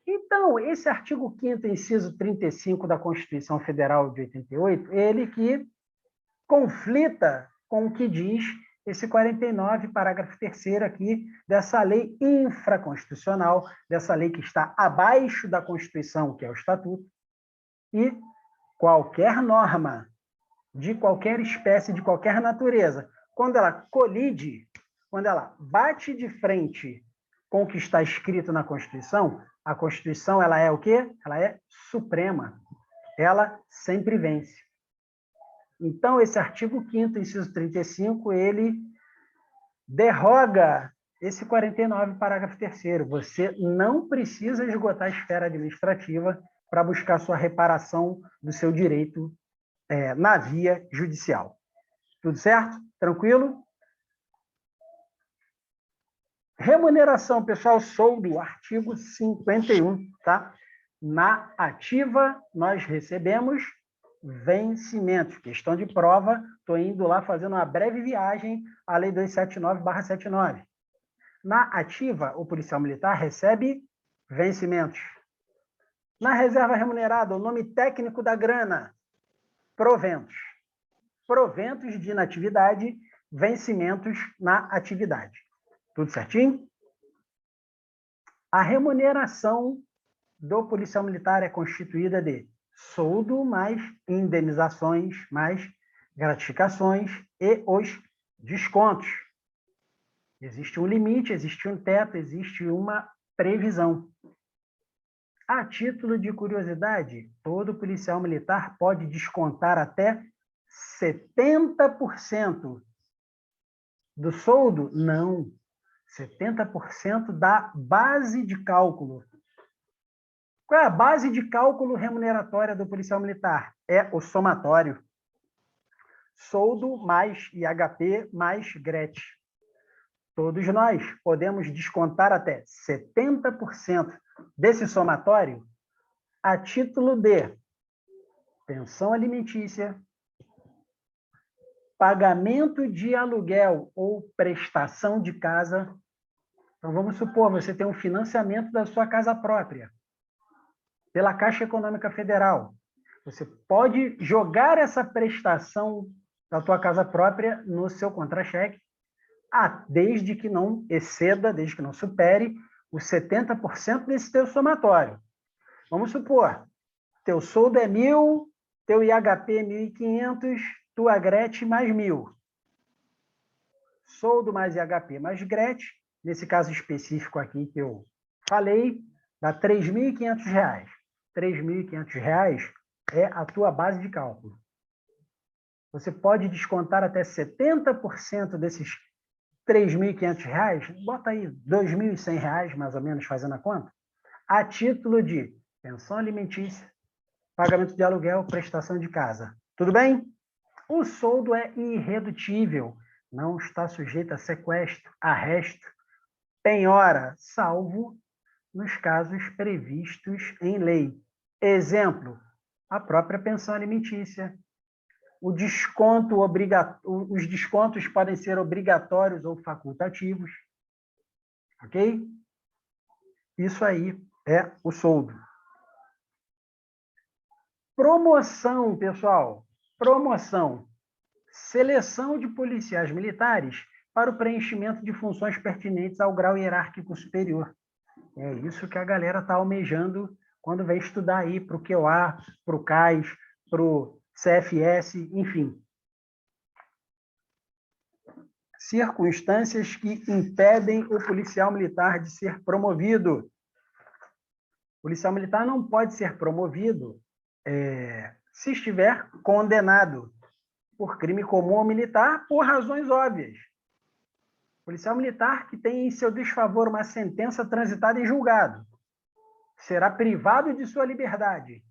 Então, esse artigo 5º, inciso 35 da Constituição Federal de 88, ele que conflita com o que diz esse 49, parágrafo 3º aqui, dessa lei infraconstitucional, dessa lei que está abaixo da Constituição, que é o Estatuto, e qualquer norma de qualquer espécie, de qualquer natureza, quando ela colide, quando ela bate de frente com o que está escrito na Constituição, a Constituição ela é o quê? Ela é suprema. Ela sempre vence. Então, esse artigo 5º, inciso 35, ele derroga esse 49, parágrafo 3º. Você não precisa esgotar a esfera administrativa para buscar sua reparação do seu direito na via judicial. Tudo certo? Tranquilo? Remuneração, pessoal, soldo, artigo 51, tá? Na ativa, nós recebemos vencimentos. Questão de prova, estou indo lá fazendo uma breve viagem à Lei 279/79. Na ativa, o policial militar recebe vencimentos. Na reserva remunerada, o nome técnico da grana, proventos. Proventos de inatividade, vencimentos na atividade. Tudo certinho? A remuneração do policial militar é constituída de soldo mais indenizações, mais gratificações e os descontos. Existe um limite, existe um teto, existe uma previsão. A título de curiosidade, todo policial militar pode descontar até 70% do soldo? Não. 70% da base de cálculo. Qual é a base de cálculo remuneratória do policial militar? É o somatório. Soldo mais IHP mais GRET. Todos nós podemos descontar até 70% desse somatório a título de pensão alimentícia, pagamento de aluguel ou prestação de casa. Então, vamos supor, você tem um financiamento da sua casa própria pela Caixa Econômica Federal. Você pode jogar essa prestação da tua casa própria no seu contra-cheque, desde que não exceda, desde que não supere os 70% desse teu somatório. Vamos supor, teu soldo é 1.000, teu IHP é 1.500, tua GRET mais 1.000. Soldo mais IHP mais GRET, nesse caso específico aqui que eu falei, dá R$ 3.500. R$ 3.500 é a tua base de cálculo. Você pode descontar até 70% desses R$ 3.500, bota aí R$ 2.100, mais ou menos, fazendo a conta, a título de pensão alimentícia, pagamento de aluguel, prestação de casa. Tudo bem? O soldo é irredutível, não está sujeito a sequestro, arresto, penhora, salvo nos casos previstos em lei. Exemplo, a própria pensão alimentícia. Os descontos podem ser obrigatórios ou facultativos. Ok? Isso aí é o soldo. Promoção, pessoal. Promoção. Seleção de policiais militares para o preenchimento de funções pertinentes ao grau hierárquico superior. É isso que a galera está almejando quando vem estudar aí para o QOA, para o CAIS, para o CFS, enfim. Circunstâncias que impedem o policial militar de ser promovido. O policial militar não pode ser promovido se estiver condenado por crime comum ou militar por razões óbvias. O policial militar que tem em seu desfavor uma sentença transitada em julgado será privado de sua liberdade,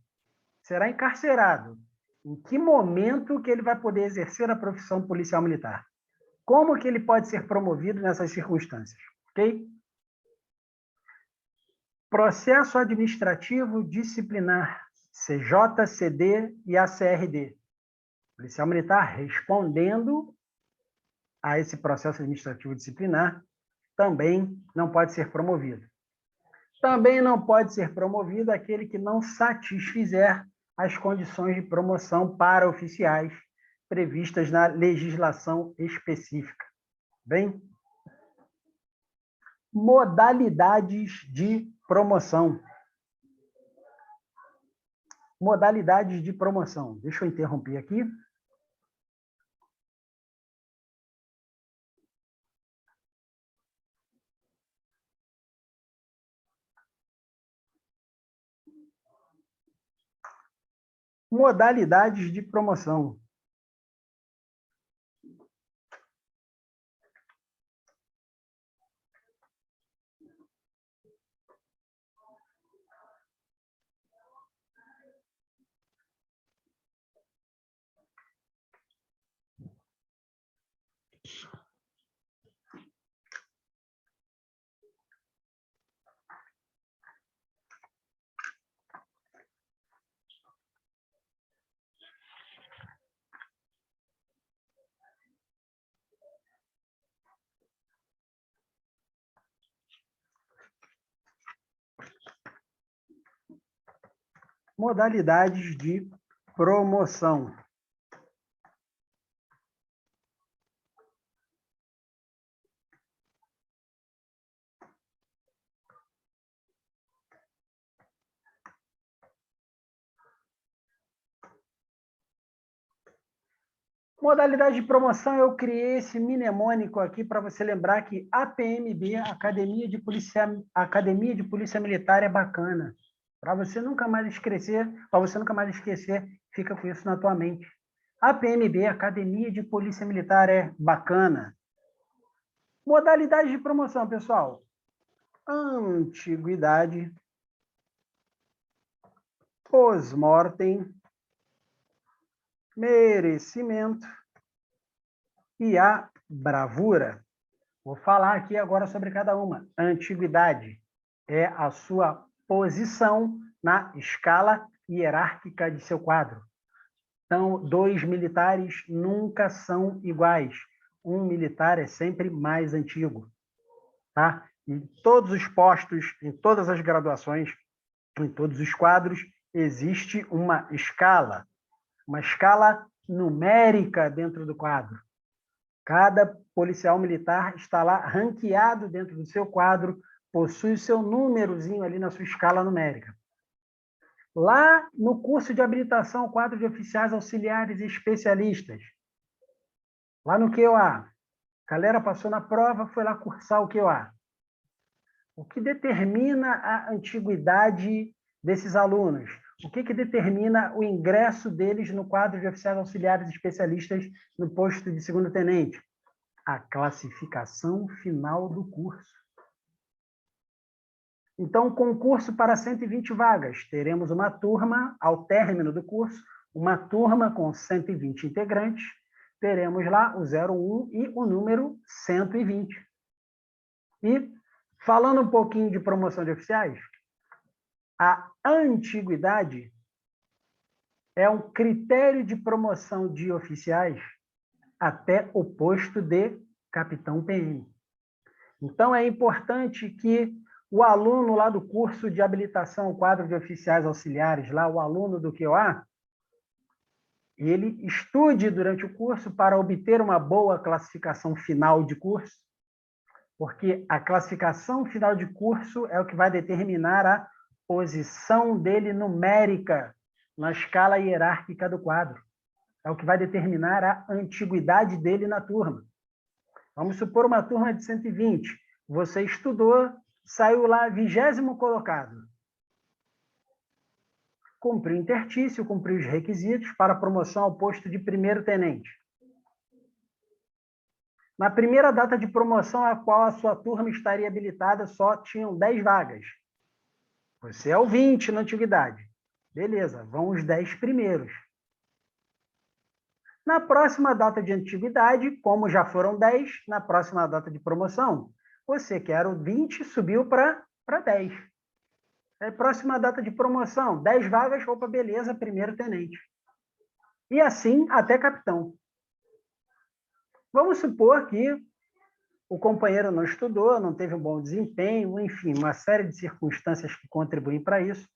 será encarcerado. Em que momento que ele vai poder exercer a profissão policial militar? Como que ele pode ser promovido nessas circunstâncias? Ok? Processo administrativo disciplinar, CJ, CD e ACRD. Policial militar respondendo a esse processo administrativo disciplinar também não pode ser promovido. Também não pode ser promovido aquele que não satisfizer as condições de promoção para oficiais previstas na legislação específica. Bem? Modalidades de promoção. Modalidades de promoção. Deixa eu interromper aqui. Modalidades de promoção. Modalidades de promoção. Modalidade de promoção, eu criei esse mnemônico aqui para você lembrar que APMB, Academia de Polícia Militar, é bacana. Para você nunca mais esquecer, fica com isso na tua mente. APMB, Academia de Polícia Militar, é bacana. Modalidade de promoção, pessoal. Antiguidade, pós-mortem, merecimento e a bravura. Vou falar aqui agora sobre cada uma. Antiguidade é a sua posição na escala hierárquica de seu quadro. Então, 2 militares nunca são iguais. Um militar é sempre mais antigo. Tá? Em todos os postos, em todas as graduações, em todos os quadros, existe uma escala numérica dentro do quadro. Cada policial militar está lá ranqueado dentro do seu quadro, possui o seu númerozinho ali na sua escala numérica. Lá no curso de habilitação ao quadro de oficiais auxiliares e especialistas, lá no QOA, a galera passou na prova, foi lá cursar o QOA. O que determina a antiguidade desses alunos? O que determina o ingresso deles no quadro de oficiais auxiliares e especialistas no posto de segundo-tenente? A classificação final do curso. Então, concurso para 120 vagas. Teremos uma turma, ao término do curso, uma turma com 120 integrantes. Teremos lá o 01 e o número 120. E, falando um pouquinho de promoção de oficiais, a antiguidade é um critério de promoção de oficiais até o posto de capitão PM. Então, é importante que o aluno lá do curso de habilitação ao quadro de oficiais auxiliares, lá o aluno do QOA, ele estude durante o curso para obter uma boa classificação final de curso, porque a classificação final de curso é o que vai determinar a posição dele numérica na escala hierárquica do quadro. É o que vai determinar a antiguidade dele na turma. Vamos supor uma turma de 120. Você estudou, saiu lá 20º colocado. Cumpriu o interstício, cumpriu os requisitos para promoção ao posto de primeiro-tenente. Na primeira data de promoção a qual a sua turma estaria habilitada, só tinham 10 vagas. Você é o 20 na antiguidade. Beleza, vão os 10 primeiros. Na próxima data de antiguidade, como já foram 10, na próxima data de promoção, você que era o 20 subiu para 10. É próxima data de promoção, 10 vagas, opa, beleza, primeiro-tenente. E assim até capitão. Vamos supor que o companheiro não estudou, não teve um bom desempenho, enfim, uma série de circunstâncias que contribuem para isso.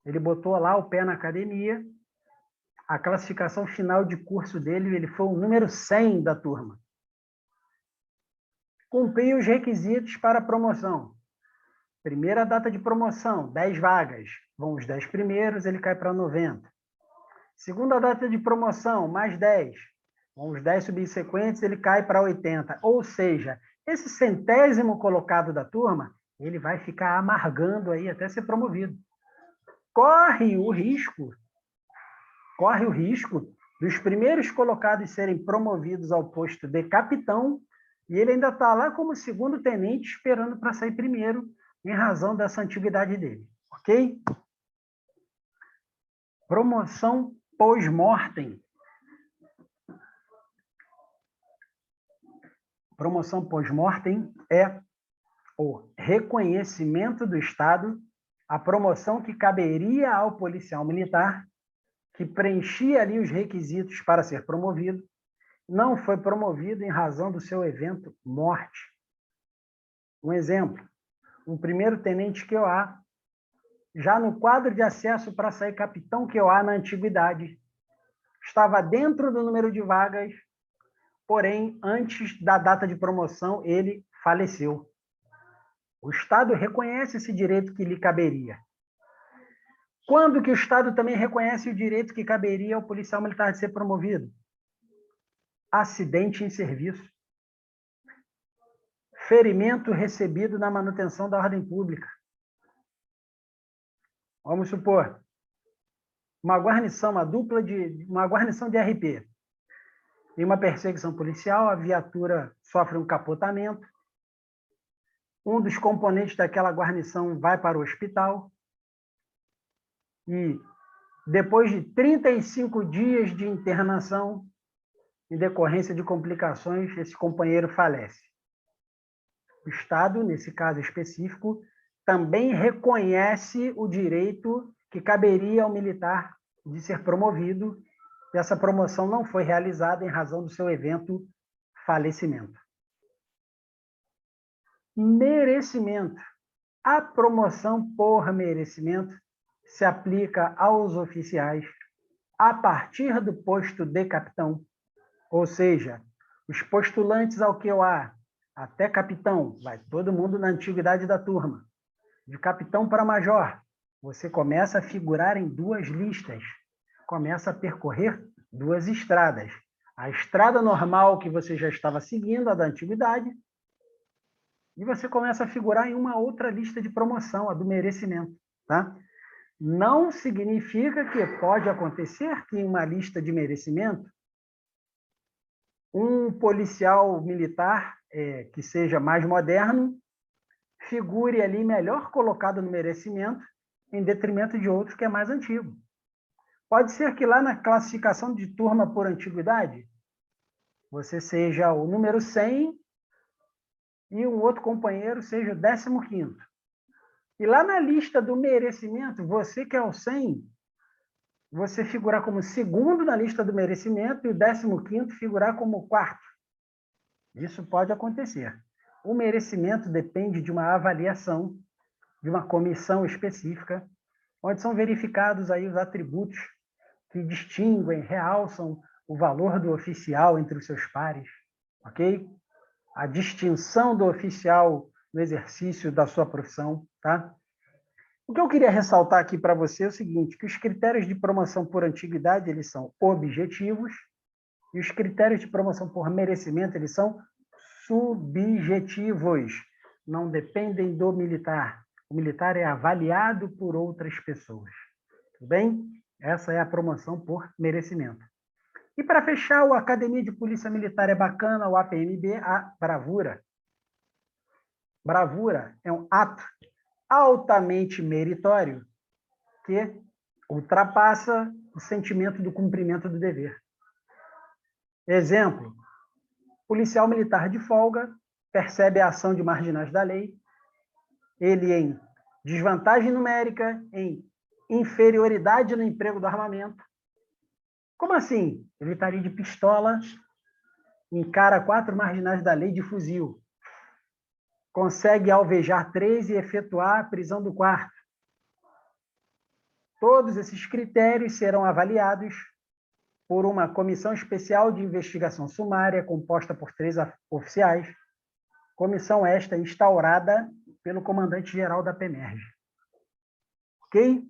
Ele botou lá o pé na academia, a classificação final de curso dele, ele foi o número 100 da turma. Cumpriu os requisitos para a promoção. Primeira data de promoção, 10 vagas. Vão os 10 primeiros, ele cai para 90. Segunda data de promoção, mais 10. Vão os 10 subsequentes, ele cai para 80. Ou seja, esse 100º colocado da turma, ele vai ficar amargando aí até ser promovido. Corre o risco dos primeiros colocados serem promovidos ao posto de capitão e ele ainda está lá como segundo-tenente esperando para sair primeiro em razão dessa antiguidade dele, ok? Promoção pós-mortem. Promoção pós-mortem é o reconhecimento do Estado, a promoção que caberia ao policial militar, que preenchia ali os requisitos para ser promovido, não foi promovido em razão do seu evento morte. Um exemplo, um primeiro-tenente QOA, já no quadro de acesso para sair capitão QOA na antiguidade, estava dentro do número de vagas, porém, antes da data de promoção, ele faleceu. O Estado reconhece esse direito que lhe caberia. Quando que o Estado também reconhece o direito que caberia ao policial militar de ser promovido? Acidente em serviço. Ferimento recebido na manutenção da ordem pública. Vamos supor, uma guarnição de RP. Em uma perseguição policial, a viatura sofre um capotamento, um dos componentes daquela guarnição vai para o hospital e, depois de 35 dias de internação, em decorrência de complicações, esse companheiro falece. O Estado, nesse caso específico, também reconhece o direito que caberia ao militar de ser promovido, e essa promoção não foi realizada em razão do seu evento falecimento. Merecimento. A promoção por merecimento se aplica aos oficiais a partir do posto de capitão, ou seja, os postulantes ao QOA até capitão, vai todo mundo na antiguidade da turma. De capitão para major, você começa a figurar em 2 listas, começa a percorrer 2 estradas. A estrada normal que você já estava seguindo, a da antiguidade, e você começa a figurar em uma outra lista de promoção, a do merecimento. Tá? Não significa que pode acontecer que em uma lista de merecimento, um policial militar que seja mais moderno figure ali melhor colocado no merecimento em detrimento de outro que é mais antigo. Pode ser que lá na classificação de turma por antiguidade, você seja o número 100 e um outro companheiro seja o 15º. E lá na lista do merecimento, você que é o 100, você figurar como segundo na lista do merecimento e o 15º figurar como quarto. Isso pode acontecer. O merecimento depende de uma avaliação, de uma comissão específica, onde são verificados aí os atributos que distinguem, realçam o valor do oficial entre os seus pares, ok? A distinção do oficial no exercício da sua profissão, tá? O que eu queria ressaltar aqui para você é o seguinte, que os critérios de promoção por antiguidade, eles são objetivos, e os critérios de promoção por merecimento, eles são subjetivos, não dependem do militar. O militar é avaliado por outras pessoas. Tudo bem? Essa é a promoção por merecimento. E para fechar, a Academia de Polícia Militar é bacana, o APMB, a bravura. Bravura é um ato altamente meritório que ultrapassa o sentimento do cumprimento do dever. Exemplo, policial militar de folga percebe a ação de marginais da lei, ele em desvantagem numérica, em inferioridade no emprego do armamento. Como assim? Ele estaria de pistola, encara 4 marginais da lei de fuzil, consegue alvejar 3 e efetuar a prisão do 4º. Todos esses critérios serão avaliados por uma comissão especial de investigação sumária, composta por 3 oficiais, comissão esta instaurada pelo comandante-geral da PEMERG. Ok?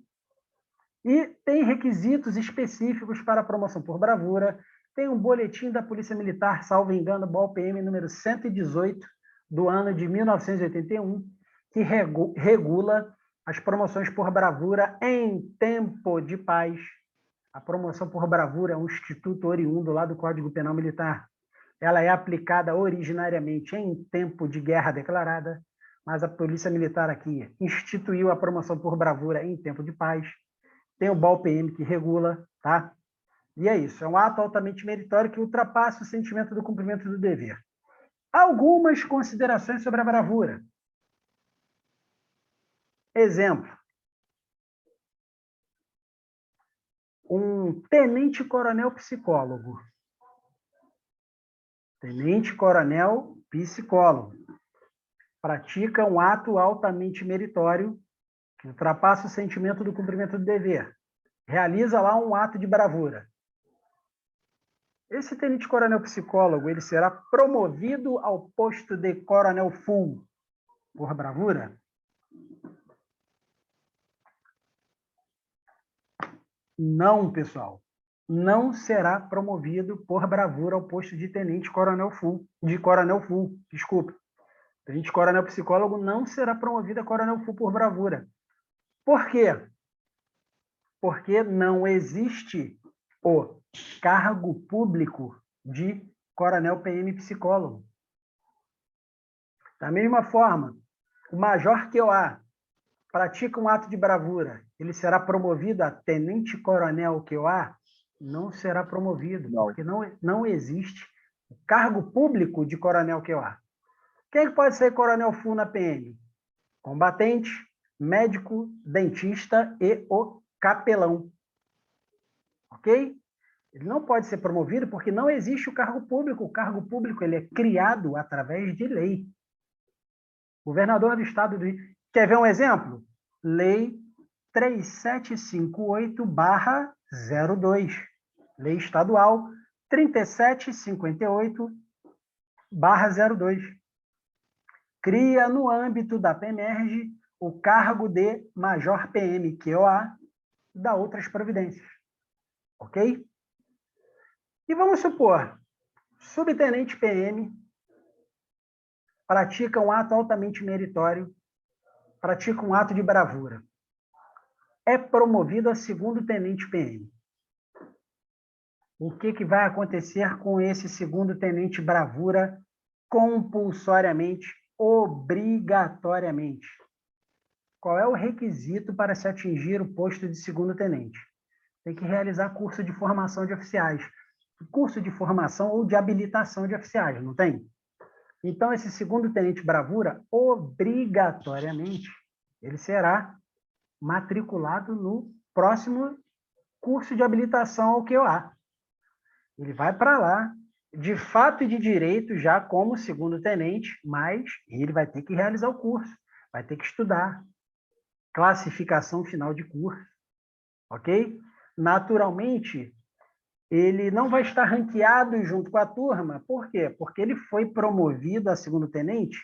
E tem requisitos específicos para a promoção por bravura. Tem um boletim da Polícia Militar, salvo engano, BOL-PM número 118, do ano de 1981, que regula as promoções por bravura em tempo de paz. A promoção por bravura é um instituto oriundo lá do Código Penal Militar. Ela é aplicada originariamente em tempo de guerra declarada, mas a Polícia Militar aqui instituiu a promoção por bravura em tempo de paz. Tem o BOL-PM que regula, tá? E é isso, é um ato altamente meritório que ultrapassa o sentimento do cumprimento do dever. Algumas considerações sobre a bravura. Exemplo. Um tenente-coronel psicólogo. Tenente-coronel psicólogo. Pratica um ato altamente meritório que ultrapassa o sentimento do cumprimento do dever. Realiza lá um ato de bravura. Esse tenente-coronel psicólogo, ele será promovido ao posto de coronel full por bravura? Não, pessoal. Não será promovido por bravura ao posto de tenente-coronel full, desculpe. Tenente-coronel psicólogo não será promovido a coronel full por bravura. Por quê? Porque não existe o cargo público de coronel PM psicólogo. Da mesma forma, o major QOA pratica um ato de bravura, ele será promovido a tenente-coronel QOA? Não será promovido, porque não existe o cargo público de coronel QOA. Quem pode ser coronel full na PM? Combatente, médico, dentista e o capelão. Ok? Ele não pode ser promovido porque não existe o cargo público. O cargo público ele é criado através de lei. Governador do Estado do Rio. Quer ver um exemplo? Lei 3758/01. 02, Lei Estadual 3758/02. Cria, no âmbito da PEMERGE, o cargo de Major PM, QOA, da outras providências. Ok? E vamos supor, subtenente PM pratica um ato altamente meritório, pratica um ato de bravura. É promovido a segundo tenente PM. O que vai acontecer com esse segundo tenente bravura compulsoriamente, obrigatoriamente? Qual é o requisito para se atingir o posto de segundo tenente? Tem que realizar curso de formação de oficiais. Curso de formação ou de habilitação de oficiais, não tem? Então, esse segundo tenente bravura, obrigatoriamente, ele será matriculado no próximo curso de habilitação ao QOA. Ele vai para lá, de fato e de direito, já como segundo tenente, mas ele vai ter que realizar o curso, vai ter que estudar. Classificação final de curso, ok? Naturalmente, ele não vai estar ranqueado junto com a turma. Por quê? Porque ele foi promovido a segundo tenente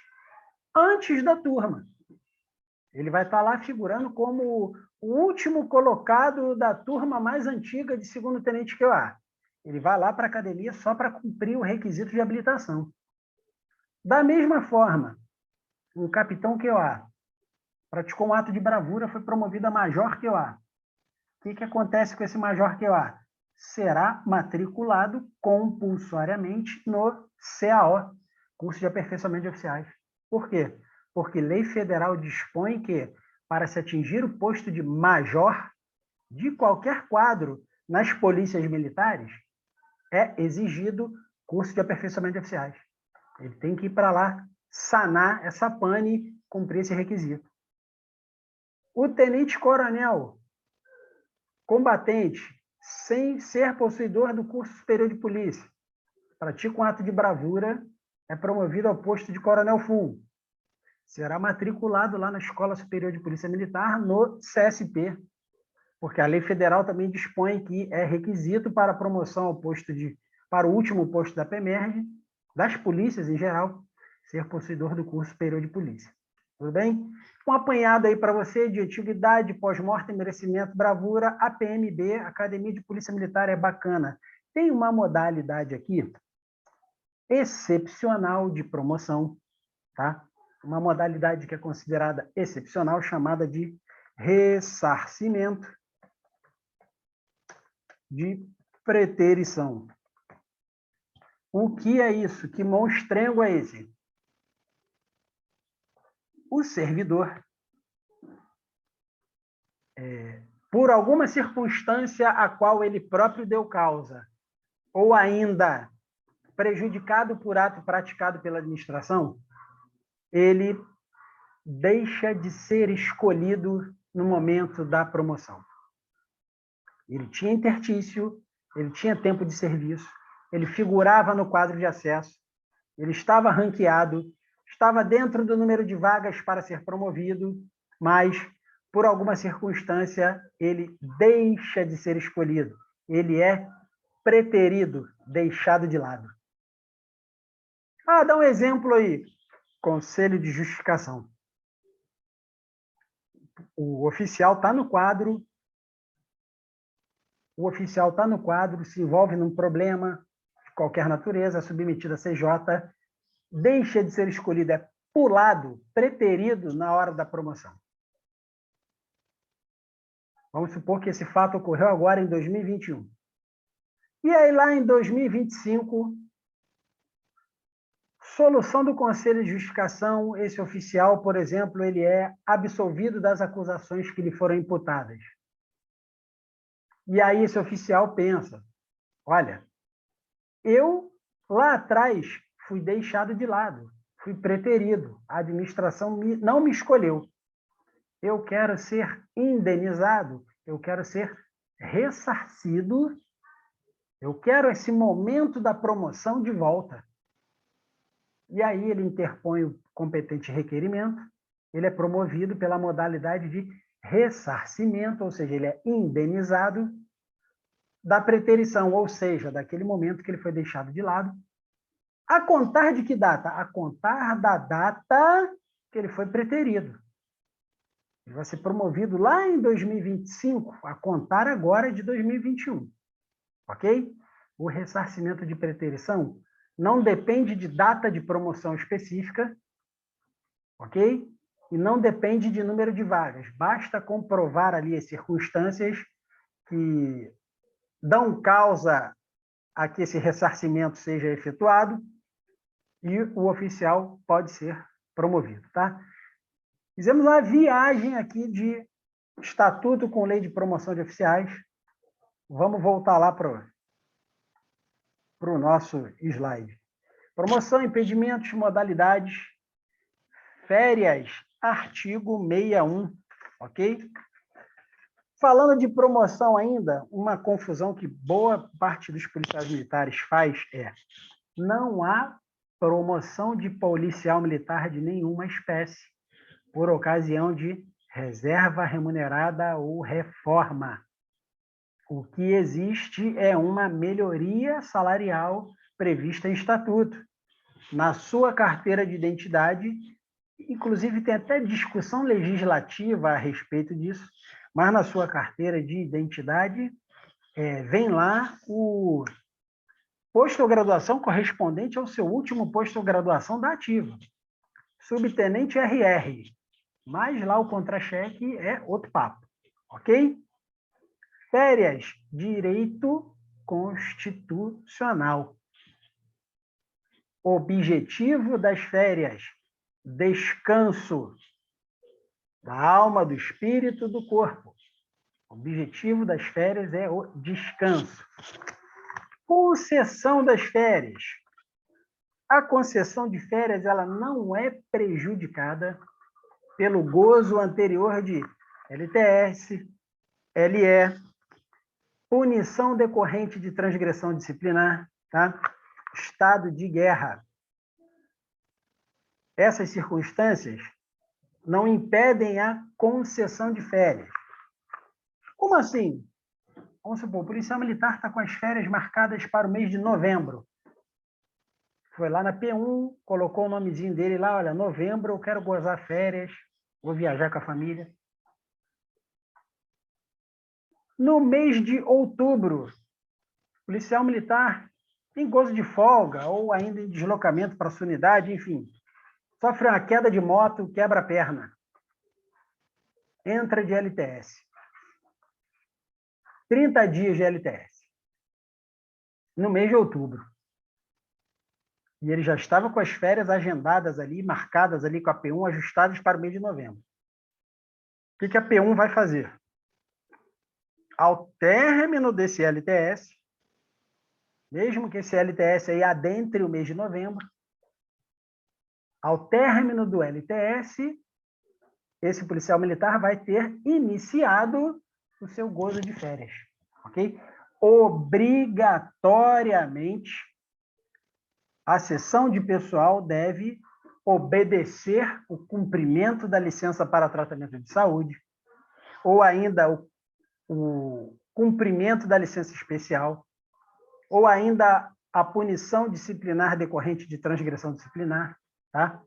antes da turma. Ele vai estar lá figurando como o último colocado da turma mais antiga de segundo tenente QOA. Ele vai lá para a academia só para cumprir o requisito de habilitação. Da mesma forma, o capitão QOA praticou um ato de bravura, foi promovido a major QOA. O que acontece com esse major QOA? Será matriculado compulsoriamente no CAO, curso de aperfeiçoamento de oficiais. Por quê? Porque lei federal dispõe que, para se atingir o posto de major de qualquer quadro nas polícias militares, é exigido curso de aperfeiçoamento de oficiais. Ele tem que ir para lá, sanar essa pane, cumprir esse requisito. O tenente-coronel combatente, sem ser possuidor do curso superior de polícia, pratica um ato de bravura, é promovido ao posto de coronel full. Será matriculado lá na Escola Superior de Polícia Militar, no CSP, porque a lei federal também dispõe que é requisito para a promoção ao posto para o último posto da PEMERGE, das polícias em geral, ser possuidor do curso superior de polícia. Tudo bem? Um apanhado aí para você de antiguidade, pós-mortem, merecimento, bravura, APMB, Academia de Polícia Militar, é bacana. Tem uma modalidade aqui excepcional de promoção, tá? Uma modalidade que é considerada excepcional, chamada de ressarcimento de preterição. O que é isso? Que monstrengo é esse? O servidor, por alguma circunstância a qual ele próprio deu causa, ou ainda prejudicado por ato praticado pela administração, ele deixa de ser escolhido no momento da promoção. Ele tinha interstício, ele tinha tempo de serviço, ele figurava no quadro de acesso, ele estava ranqueado, estava dentro do número de vagas para ser promovido, mas, por alguma circunstância, ele deixa de ser escolhido. Ele é preterido, deixado de lado. Dá um exemplo aí. Conselho de justificação. O oficial está no quadro, se envolve num problema de qualquer natureza, é submetido a CJ, deixa de ser escolhido, é pulado, preterido na hora da promoção. Vamos supor que esse fato ocorreu agora em 2021. E aí, lá em 2025, solução do Conselho de Justificação, esse oficial, por exemplo, ele é absolvido das acusações que lhe foram imputadas. E aí esse oficial pensa, olha, eu lá atrás fui deixado de lado, fui preterido, a administração não me escolheu. Eu quero ser indenizado, eu quero ser ressarcido, eu quero esse momento da promoção de volta. E aí ele interpõe o competente requerimento, ele é promovido pela modalidade de ressarcimento, ou seja, ele é indenizado da preterição, ou seja, daquele momento que ele foi deixado de lado. A contar de que data? A contar da data que ele foi preterido. Ele vai ser promovido lá em 2025, a contar agora de 2021. Ok? O ressarcimento de preterição não depende de data de promoção específica, ok? E não depende de número de vagas. Basta comprovar ali as circunstâncias que dão causa a que esse ressarcimento seja efetuado e o oficial pode ser promovido, tá? Fizemos uma viagem aqui de estatuto com lei de promoção de oficiais. Vamos voltar lá para o nosso slide. Promoção, impedimentos, modalidades, férias, artigo 61, ok? Falando de promoção ainda, uma confusão que boa parte dos policiais militares faz é: não há promoção de policial militar de nenhuma espécie por ocasião de reserva remunerada ou reforma. O que existe é uma melhoria salarial prevista em estatuto. Na sua carteira de identidade, inclusive tem até discussão legislativa a respeito disso, mas na sua carteira de identidade vem lá o posto-graduação correspondente ao seu último posto-graduação da ativa. Subtenente RR. Mas lá o contra-cheque é outro papo, ok? Férias, direito constitucional. Objetivo das férias, descanso da alma, do espírito, do corpo. O objetivo das férias é o descanso. Concessão das férias. A concessão de férias ela não é prejudicada pelo gozo anterior de LTS, LE, punição decorrente de transgressão disciplinar, tá? Estado de guerra. Essas circunstâncias não impedem a concessão de férias. Como assim? Vamos supor, o policial militar está com as férias marcadas para o mês de novembro. Foi lá na P1, colocou o nomezinho dele lá, olha, novembro, eu quero gozar férias, vou viajar com a família. No mês de outubro, o policial militar tem gozo de folga ou ainda em deslocamento para sua unidade, enfim, sofre uma queda de moto, quebra a perna. Entra de LTS. 30 dias de LTS. No mês de outubro. E ele já estava com as férias agendadas ali, marcadas ali com a P1, ajustadas para o mês de novembro. O que a P1 vai fazer? Ao término desse LTS, mesmo que esse LTS aí adentre o mês de novembro, ao término do LTS, esse policial militar vai ter iniciado o seu gozo de férias, ok? Obrigatoriamente, a seção de pessoal deve obedecer o cumprimento da licença para tratamento de saúde, ou ainda o cumprimento da licença especial, ou ainda a punição disciplinar decorrente de transgressão disciplinar, tá?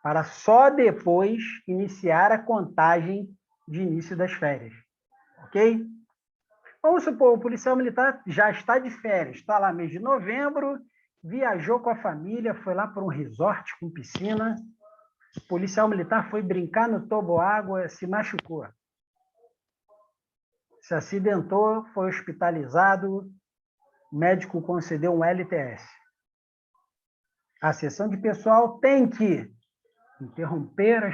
Para só depois iniciar a contagem de início das férias, ok? Vamos supor, o policial militar já está de férias, está lá mês de novembro, viajou com a família, foi lá para um resort com piscina, o policial militar foi brincar no toboágua, se machucou. Se acidentou, foi hospitalizado, o médico concedeu um LTS. A seção de pessoal tem que interromper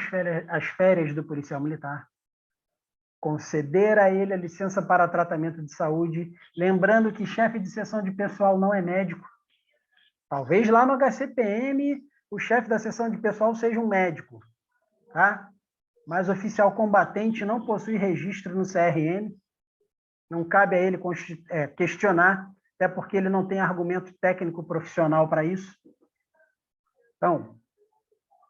as férias do policial militar, conceder a ele a licença para tratamento de saúde, lembrando que chefe de seção de pessoal não é médico. Talvez lá no HCPM o chefe da seção de pessoal seja um médico, tá? Mas oficial combatente não possui registro no CRM, não cabe a ele questionar, até porque ele não tem argumento técnico profissional para isso. Então,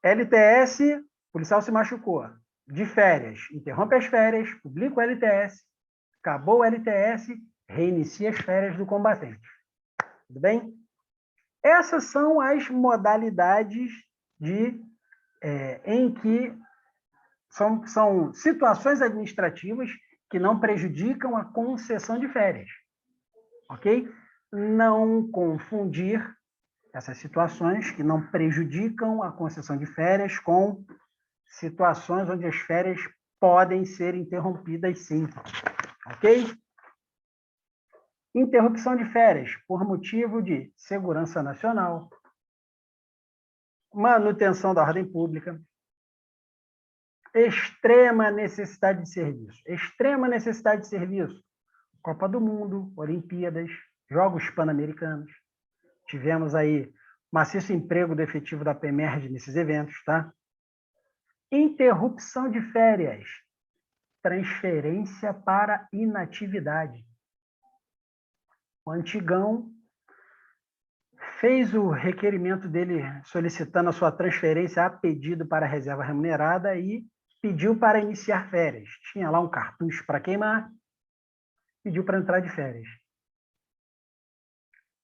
LTS, policial se machucou, de férias, interrompe as férias, publica o LTS, acabou o LTS, reinicia as férias do combatente. Tudo bem? Essas são as modalidades em que são situações administrativas que não prejudicam a concessão de férias. Ok? Não confundir essas situações que não prejudicam a concessão de férias com situações onde as férias podem ser interrompidas, sim. Ok? Interrupção de férias por motivo de segurança nacional, manutenção da ordem pública, extrema necessidade de serviço. Extrema necessidade de serviço. Copa do Mundo, Olimpíadas, Jogos Pan-Americanos. Tivemos aí maciço emprego do efetivo da PEMERG nesses eventos, tá? Interrupção de férias. Transferência para inatividade. O antigão fez o requerimento dele solicitando a sua transferência a pedido para a reserva remunerada e pediu para iniciar férias. Tinha lá um cartucho para queimar, pediu para entrar de férias.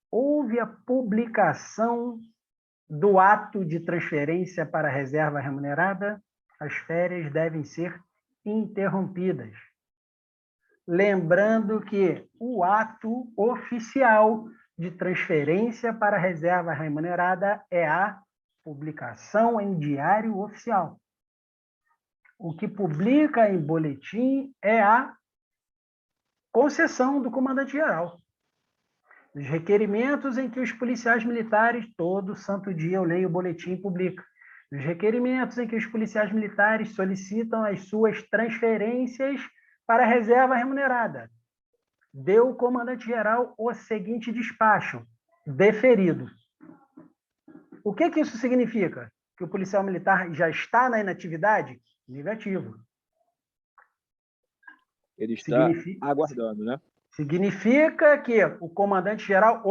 Houve a publicação do ato de transferência para a reserva remunerada, as férias devem ser interrompidas. Lembrando que o ato oficial de transferência para a reserva remunerada é a publicação em diário oficial. O que publica em boletim é a concessão do comandante-geral. Os requerimentos em que os policiais militares, todo santo dia eu leio o boletim e publico. Os requerimentos em que os policiais militares solicitam as suas transferências para a reserva remunerada. Deu o comandante-geral o seguinte despacho: deferido. O que isso significa? Que o policial militar já está na inatividade? Negativo. Ele está aguardando, né? Significa que o comandante-geral,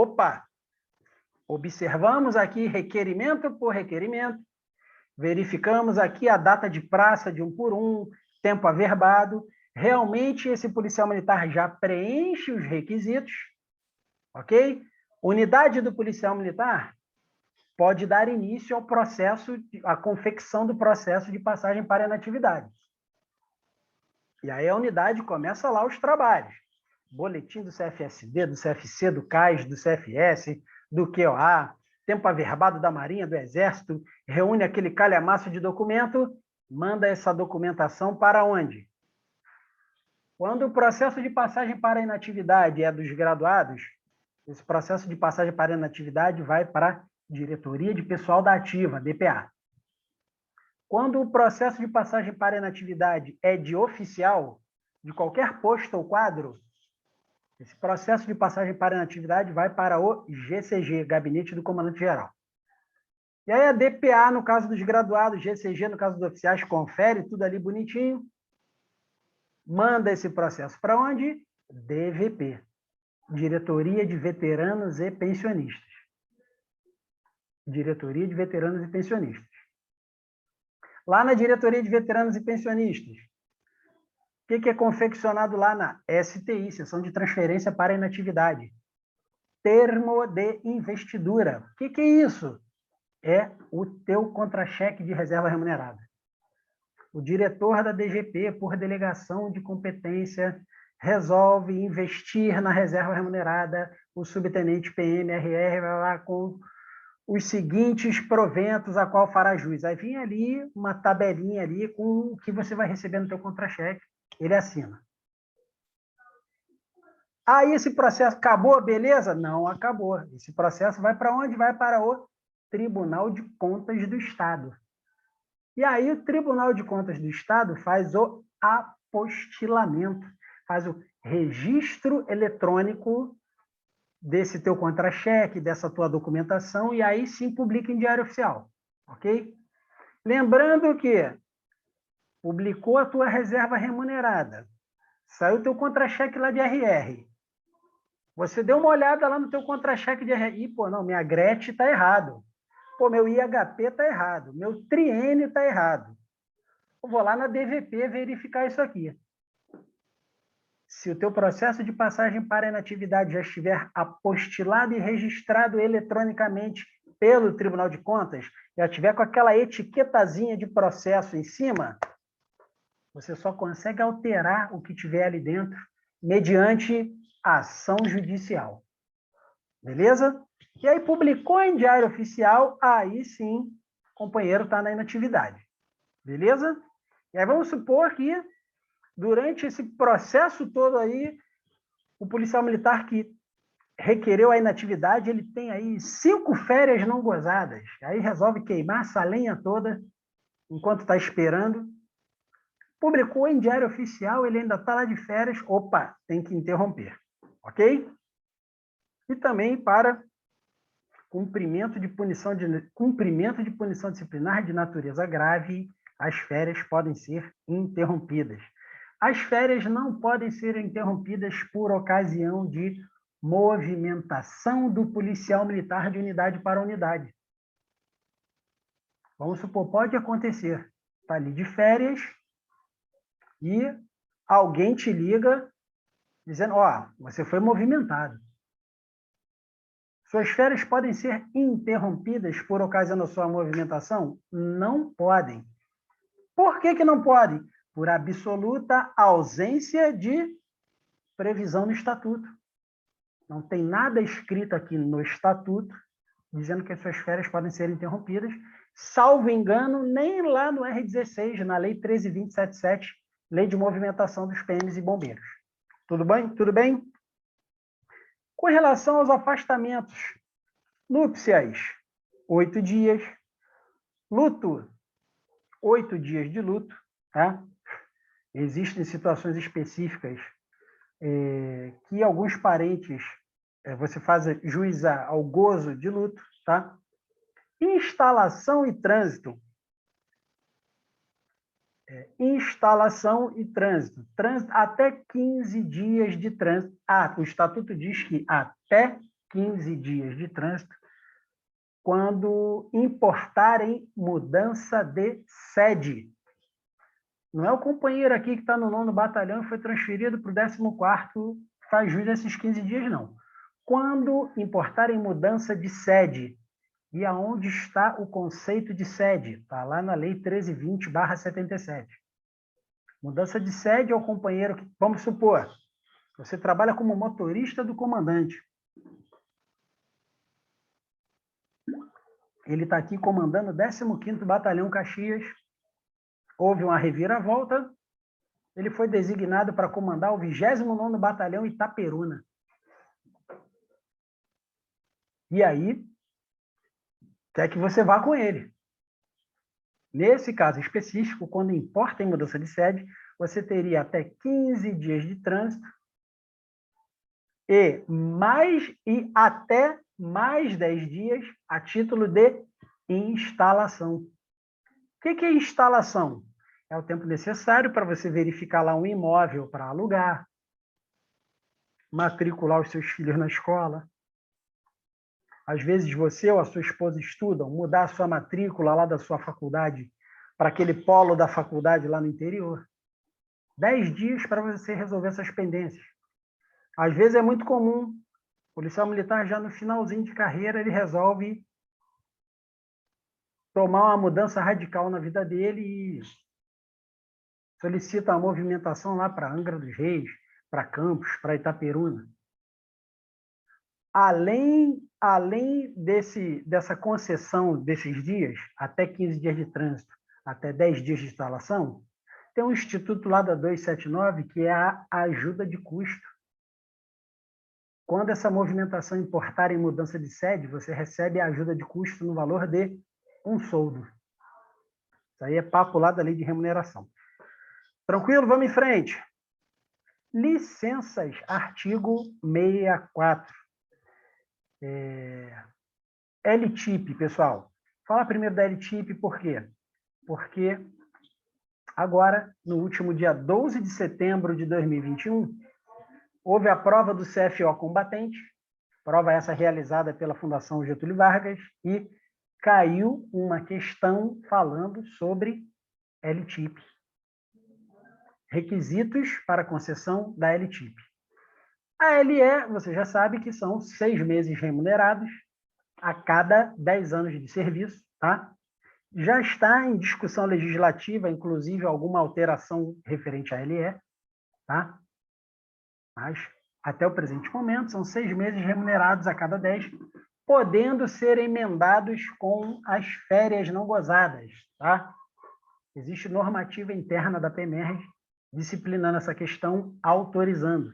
observamos aqui requerimento por requerimento, verificamos aqui a data de praça de 1 por 1, tempo averbado, realmente esse policial militar já preenche os requisitos, ok? Unidade do policial militar pode dar início ao processo, à confecção do processo de passagem para a inatividade. E aí a unidade começa lá os trabalhos. Boletim do CFSD, do CFC, do CAIS, do CFS, do QOA, tempo averbado da Marinha, do Exército, reúne aquele calhamaço de documento, manda essa documentação para onde? Quando o processo de passagem para a inatividade é dos graduados, esse processo de passagem para a inatividade vai para a Diretoria de Pessoal da Ativa, DPA. Quando o processo de passagem para a inatividade é de oficial, de qualquer posto ou quadro, esse processo de passagem para a inatividade vai para o GCG, Gabinete do Comandante-Geral. E aí a DPA, no caso dos graduados, GCG, no caso dos oficiais, confere tudo ali bonitinho, manda esse processo para onde? DVP, Diretoria de Veteranos e Pensionistas. Diretoria de Veteranos e Pensionistas. Lá na Diretoria de Veteranos e Pensionistas, o que é confeccionado lá na STI, Seção de Transferência para Inatividade? Termo de investidura. O que é isso? É o teu contra-cheque de reserva remunerada. O diretor da DGP, por delegação de competência, resolve investir na reserva remunerada, o subtenente PMRR vai lá com os seguintes proventos a qual fará jus. Aí vem ali uma tabelinha ali com o que você vai receber no teu contra-cheque, ele assina. Aí esse processo acabou, beleza? Não acabou. Esse processo vai para onde? Vai para o Tribunal de Contas do Estado. E aí o Tribunal de Contas do Estado faz o apostilamento, faz o registro eletrônico desse teu contra-cheque, dessa tua documentação, e aí sim publica em Diário Oficial, ok? Lembrando que publicou a tua reserva remunerada, saiu o teu contra-cheque lá de RR, você deu uma olhada lá no teu contra-cheque de RR, pô, não, minha GRET está errado, pô, meu IHP está errado, meu triênio está errado, eu vou lá na DVP verificar isso aqui. Se o teu processo de passagem para inatividade já estiver apostilado e registrado eletronicamente pelo Tribunal de Contas, já tiver com aquela etiquetazinha de processo em cima, você só consegue alterar o que tiver ali dentro mediante ação judicial. Beleza? E aí publicou em Diário Oficial, aí sim, o companheiro está na inatividade. Beleza? E aí vamos supor que durante esse processo todo aí, o policial militar que requereu a inatividade, ele tem aí 5 férias não gozadas. Aí resolve queimar essa lenha toda enquanto está esperando. Publicou em Diário Oficial, ele ainda está lá de férias. Opa, tem que interromper. Ok? E também para cumprimento de punição disciplinar de natureza grave, as férias podem ser interrompidas. As férias não podem ser interrompidas por ocasião de movimentação do policial militar de unidade para unidade. Vamos supor, pode acontecer. Está ali de férias e alguém te liga dizendo, ó, você foi movimentado. Suas férias podem ser interrompidas por ocasião da sua movimentação? Não podem. Por que não podem? Por absoluta ausência de previsão no Estatuto. Não tem nada escrito aqui no Estatuto dizendo que as suas férias podem ser interrompidas, salvo engano, nem lá no R16, na Lei 13.2077, Lei de Movimentação dos PMs e Bombeiros. Tudo bem? Tudo bem? Com relação aos afastamentos, núpcias, 8 dias. Luto, 8 dias de luto. Tá? Existem situações específicas que alguns parentes você faz juizar ao gozo de luto. Tá? Instalação e trânsito. Instalação e trânsito. Trânsito até 15 dias de trânsito. O Estatuto diz que até 15 dias de trânsito, quando importarem mudança de sede. Não é o companheiro aqui que está no 9º Batalhão e foi transferido para o 14º, faz jus desses 15 dias, não. Quando importarem mudança de sede. E aonde está o conceito de sede? Está lá na Lei 13.20/77. Mudança de sede é o companheiro que, vamos supor, você trabalha como motorista do comandante. Ele está aqui comandando o 15º Batalhão Caxias. Houve uma reviravolta. Ele foi designado para comandar o 29º Batalhão Itaperuna. E aí, quer que você vá com ele. Nesse caso específico, quando importa em mudança de sede, você teria até 15 dias de trânsito e até mais 10 dias a título de instalação. O que é instalação? É o tempo necessário para você verificar lá um imóvel para alugar, matricular os seus filhos na escola. Às vezes você ou a sua esposa estudam, mudar a sua matrícula lá da sua faculdade para aquele polo da faculdade lá no interior. 10 dias para você resolver essas pendências. Às vezes é muito comum, o policial militar já no finalzinho de carreira, ele resolve tomar uma mudança radical na vida dele e solicita a movimentação lá para Angra dos Reis, para Campos, para Itaperuna. Além dessa concessão desses dias, até 15 dias de trânsito, até 10 dias de instalação, tem um instituto lá da 279, que é a ajuda de custo. Quando essa movimentação importar em mudança de sede, você recebe a ajuda de custo no valor de um soldo. Isso aí é papo lá da lei de remuneração. Tranquilo? Vamos em frente. Licenças, artigo 64. LTIP, pessoal. Fala primeiro da LTIP, por quê? Porque agora, no último dia 12 de setembro de 2021, houve a prova do CFO combatente, prova essa realizada pela Fundação Getúlio Vargas, e caiu uma questão falando sobre LTIP. requisitos para concessão da LTIP. A LE, você já sabe que são 6 meses remunerados a cada 10 anos de serviço, tá? Já está em discussão legislativa, inclusive alguma alteração referente à LE, tá? Mas, até o presente momento, são 6 meses remunerados a cada 10, podendo ser emendados com as férias não gozadas, tá? Existe normativa interna da PEMERG disciplinando essa questão, autorizando.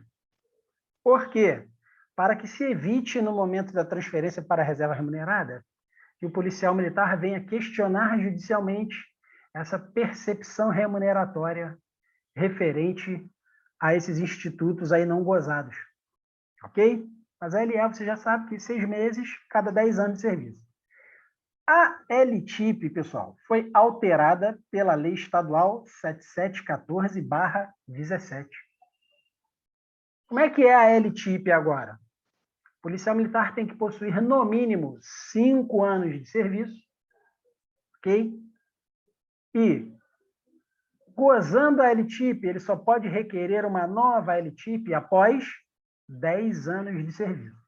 Por quê? Para que se evite, no momento da transferência para a reserva remunerada, que o policial militar venha questionar judicialmente essa percepção remuneratória referente a esses institutos aí não gozados. Ok? Mas a LE, você já sabe que 6 meses, cada 10 anos de serviço. A LTIP, pessoal, foi alterada pela Lei Estadual 7714/17. Como é que é a LTIP agora? O policial militar tem que possuir, no mínimo, 5 anos de serviço, ok? E, gozando a LTIP, ele só pode requerer uma nova LTIP após 10 anos de serviço.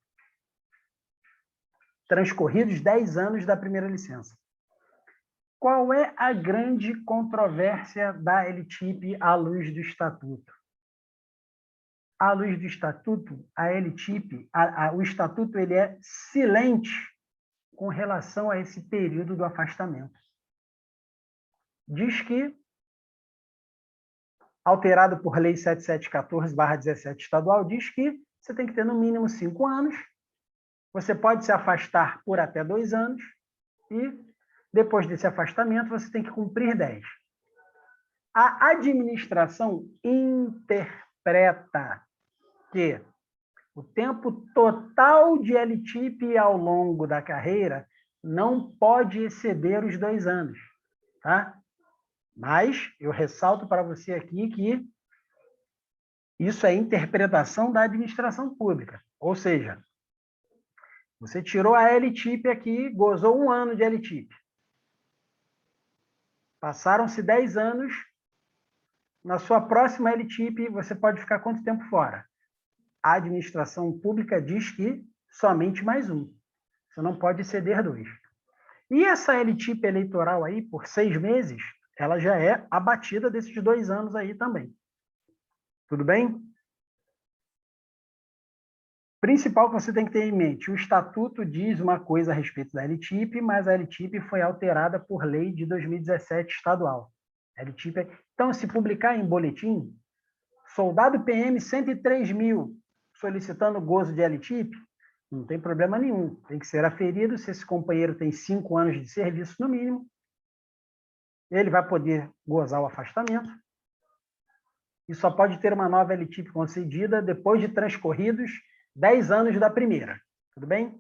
Transcorridos 10 anos da primeira licença. Qual é a grande controvérsia da LTIP à luz do Estatuto? À luz do Estatuto, a LTIP, o Estatuto ele é silente com relação a esse período do afastamento. Diz que, alterado por Lei 7714/17 estadual, diz que você tem que ter no mínimo 5 anos, você pode se afastar por até 2 anos e, depois desse afastamento, você tem que cumprir 10. A administração interpreta que o tempo total de LTIP ao longo da carreira não pode exceder os 2 anos, tá? Mas eu ressalto para você aqui que isso é interpretação da administração pública, ou seja, você tirou a LTIP aqui, gozou 1 ano de LTIP. Passaram-se 10 anos, na sua próxima LTIP você pode ficar quanto tempo fora? A administração pública diz que somente mais 1. Você não pode exceder 2. E essa LTIP eleitoral aí, por 6 meses, ela já é abatida desses 2 anos aí também. Tudo bem? Principal que você tem que ter em mente, o Estatuto diz uma coisa a respeito da LTIP, mas a LTIP foi alterada por lei de 2017 estadual. LTIP, então, se publicar em boletim, soldado PM 103 mil solicitando gozo de LTIP, não tem problema nenhum. Tem que ser aferido se esse companheiro tem 5 anos de serviço no mínimo, ele vai poder gozar o afastamento e só pode ter uma nova LTIP concedida depois de transcorridos 10 anos da primeira. Tudo bem?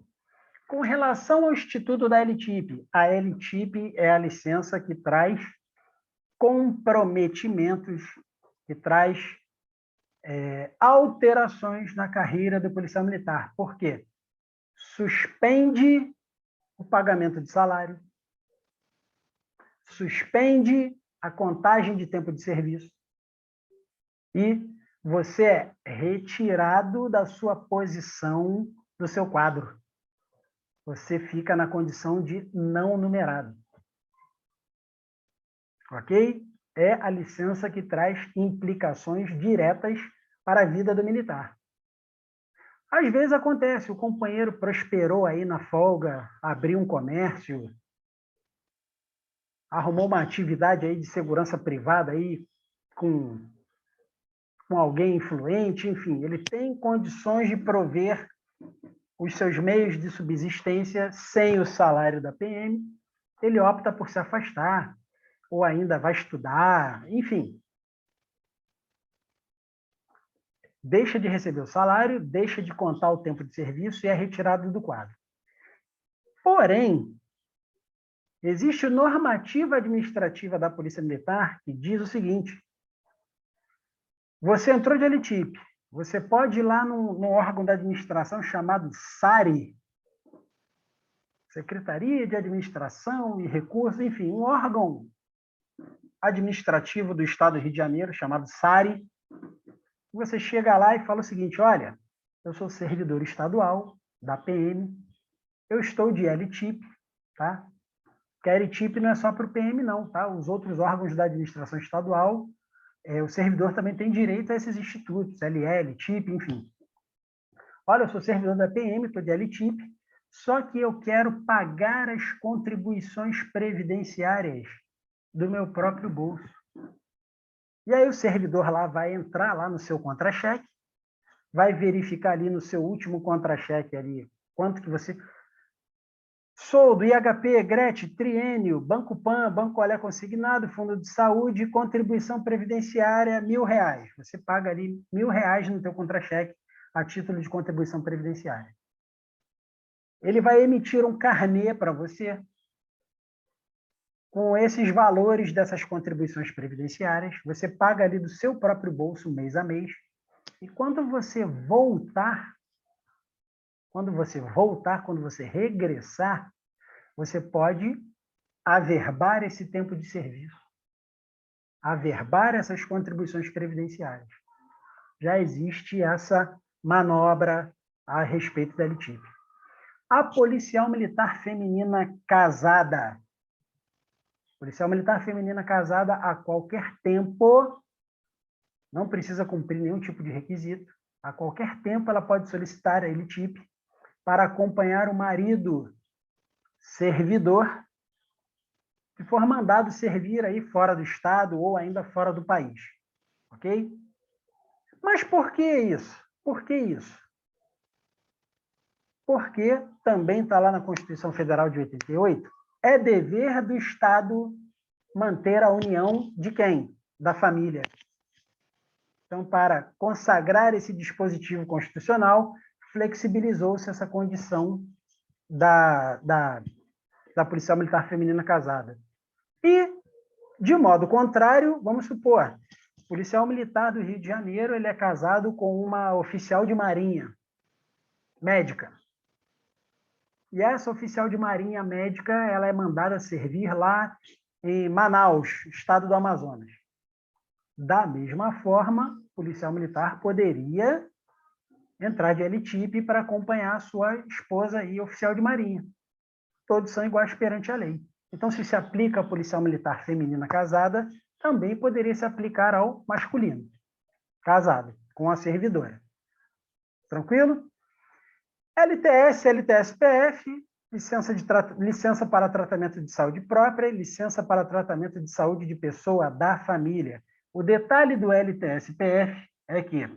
Com relação ao instituto da LTIP, a LTIP é a licença que traz comprometimentos, que traz alterações na carreira do policial militar. Por quê? Suspende o pagamento de salário, suspende a contagem de tempo de serviço e você é retirado da sua posição do seu quadro. Você fica na condição de não numerado. Ok? É a licença que traz implicações diretas para a vida do militar. Às vezes acontece, o companheiro prosperou aí na folga, abriu um comércio, arrumou uma atividade aí de segurança privada aí com alguém influente, enfim, ele tem condições de prover os seus meios de subsistência sem o salário da PM, ele opta por se afastar, ou ainda vai estudar, enfim. Deixa de receber o salário, deixa de contar o tempo de serviço e é retirado do quadro. Porém, existe normativa administrativa da Polícia Militar que diz o seguinte: você entrou de LTIP, você pode ir lá no órgão da administração chamado SARI, Secretaria de Administração e Recursos, enfim, um órgão administrativo do Estado do Rio de Janeiro, chamado SARI. Você chega lá e fala o seguinte: olha, eu sou servidor estadual da PM, eu estou de LTIP, tá? Que a LTIP não é só para o PM, não, tá? Os outros órgãos da administração estadual, o servidor também tem direito a esses institutos, LL, TIP, enfim. Olha, eu sou servidor da PM, estou de LTIP, só que eu quero pagar as contribuições previdenciárias do meu próprio bolso. E aí o servidor lá vai entrar lá no seu contra-cheque, vai verificar ali no seu último contra-cheque ali quanto que você... Soldo, IHP, GRET, Triênio, Banco Pan, Banco Olé Consignado, Fundo de Saúde, contribuição previdenciária, R$1.000. Você paga ali R$1.000 no teu contra-cheque a título de contribuição previdenciária. Ele vai emitir um carnê para você com esses valores dessas contribuições previdenciárias. Você paga ali do seu próprio bolso mês a mês. E quando você regressar, você pode averbar esse tempo de serviço, averbar essas contribuições previdenciárias. Já existe essa manobra a respeito da LTIP. A policial militar feminina casada. Policial militar feminina casada a qualquer tempo, não precisa cumprir nenhum tipo de requisito, a qualquer tempo ela pode solicitar a LTIP para acompanhar o marido servidor que for mandado servir aí fora do estado ou ainda fora do país. Ok? Mas por que isso? Por que isso? Porque também está lá na Constituição Federal de 88, é dever do Estado manter a união de quem? Da família. Então, para consagrar esse dispositivo constitucional, flexibilizou-se essa condição da policial militar feminina casada. E, de modo contrário, vamos supor, o policial militar do Rio de Janeiro ele é casado com uma oficial de marinha, médica. E essa oficial de marinha médica ela é mandada servir lá em Manaus, estado do Amazonas. Da mesma forma, o policial militar poderia entrar de LTIP para acompanhar a sua esposa e oficial de marinha. Todos são iguais perante a lei. Então, se aplica a policial militar feminina casada, também poderia se aplicar ao masculino, casado, com a servidora. Tranquilo? LTS, LTS-PF, licença para tratamento de saúde própria, licença para tratamento de saúde de pessoa da família. O detalhe do LTS-PF é que,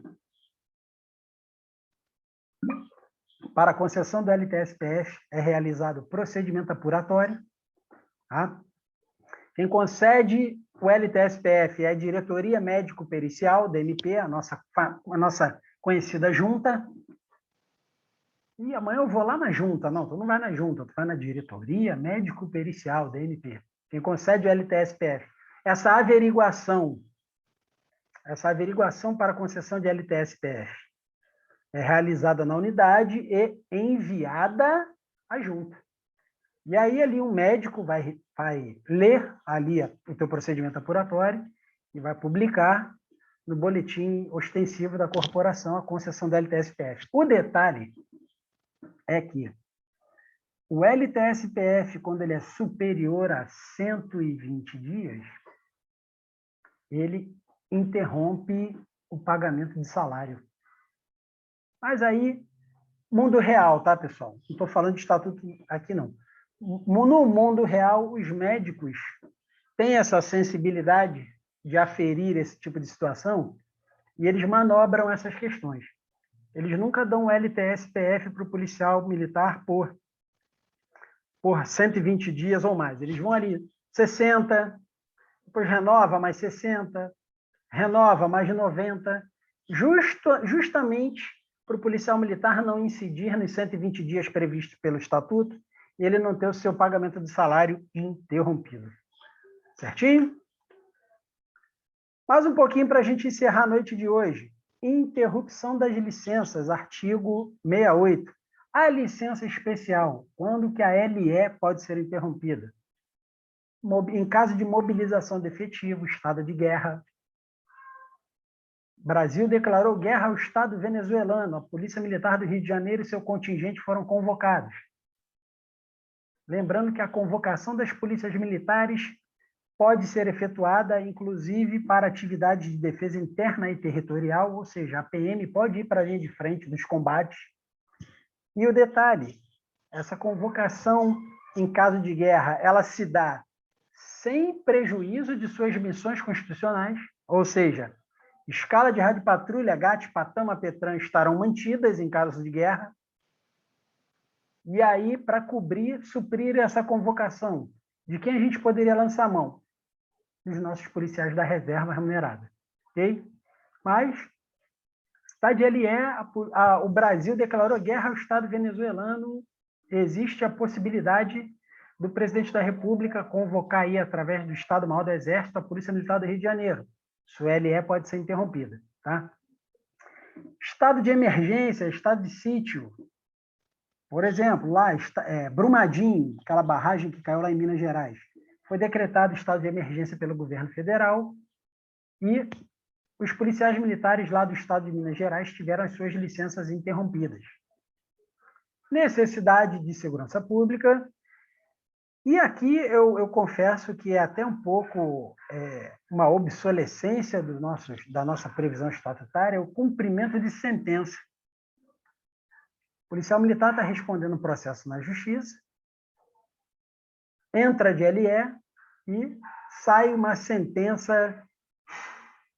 para a concessão do LTS-PF, é realizado procedimento apuratório. Tá? Quem concede o LTS-PF é a Diretoria Médico-Pericial, DMP, a nossa conhecida junta. E amanhã eu vou lá na junta. Não, tu não vai na junta, tu vai na Diretoria Médico-Pericial, DMP. Quem concede o LTS-PF. Essa averiguação para a concessão de LTS-PF é realizada na unidade e enviada à junta. E aí ali um médico vai ler ali o teu procedimento apuratório e vai publicar no boletim ostensivo da corporação a concessão da LTS-PF. O detalhe é que o LTS-PF, quando ele é superior a 120 dias, ele interrompe o pagamento de salário. Mas aí, mundo real, tá, pessoal? Não estou falando de estatuto aqui, não. No mundo real, os médicos têm essa sensibilidade de aferir esse tipo de situação e eles manobram essas questões. Eles nunca dão LTS-PF para o policial militar por 120 dias ou mais. Eles vão ali 60, depois renova mais 60, renova mais 90, justamente para o policial militar não incidir nos 120 dias previstos pelo Estatuto e ele não ter o seu pagamento de salário interrompido. Certinho? Mais um pouquinho para a gente encerrar a noite de hoje. Interrupção das licenças, artigo 68. A licença especial, quando que a LE pode ser interrompida? em caso de mobilização de efetivo, estado de guerra. Brasil declarou guerra ao Estado venezuelano. A Polícia Militar do Rio de Janeiro e seu contingente foram convocados. Lembrando que a convocação das polícias militares pode ser efetuada, inclusive, para atividades de defesa interna e territorial, ou seja, a PM pode ir para a linha de frente dos combates. E o detalhe, essa convocação em caso de guerra, ela se dá sem prejuízo de suas missões constitucionais, ou seja, escala de rádio patrulha, GAT, Patama, Petran estarão mantidas em caso de guerra. E aí, para suprir essa convocação, de quem a gente poderia lançar a mão? Dos nossos policiais da reserva remunerada. Ok? Mas, está de LE, o Brasil declarou guerra ao Estado venezuelano. Existe a possibilidade do presidente da República convocar aí, através do Estado-Maior do Exército, a Polícia Militar do Rio de Janeiro. Sua LE pode ser interrompida. Tá? Estado de emergência, estado de sítio. Por exemplo, lá, Brumadinho, aquela barragem que caiu lá em Minas Gerais, foi decretado estado de emergência pelo governo federal e os policiais militares lá do estado de Minas Gerais tiveram as suas licenças interrompidas. Necessidade de segurança pública. E aqui eu confesso que é até um pouco uma obsolescência da nossa previsão estatutária, o cumprimento de sentença. O policial militar está respondendo um processo na justiça, entra de LE e sai uma sentença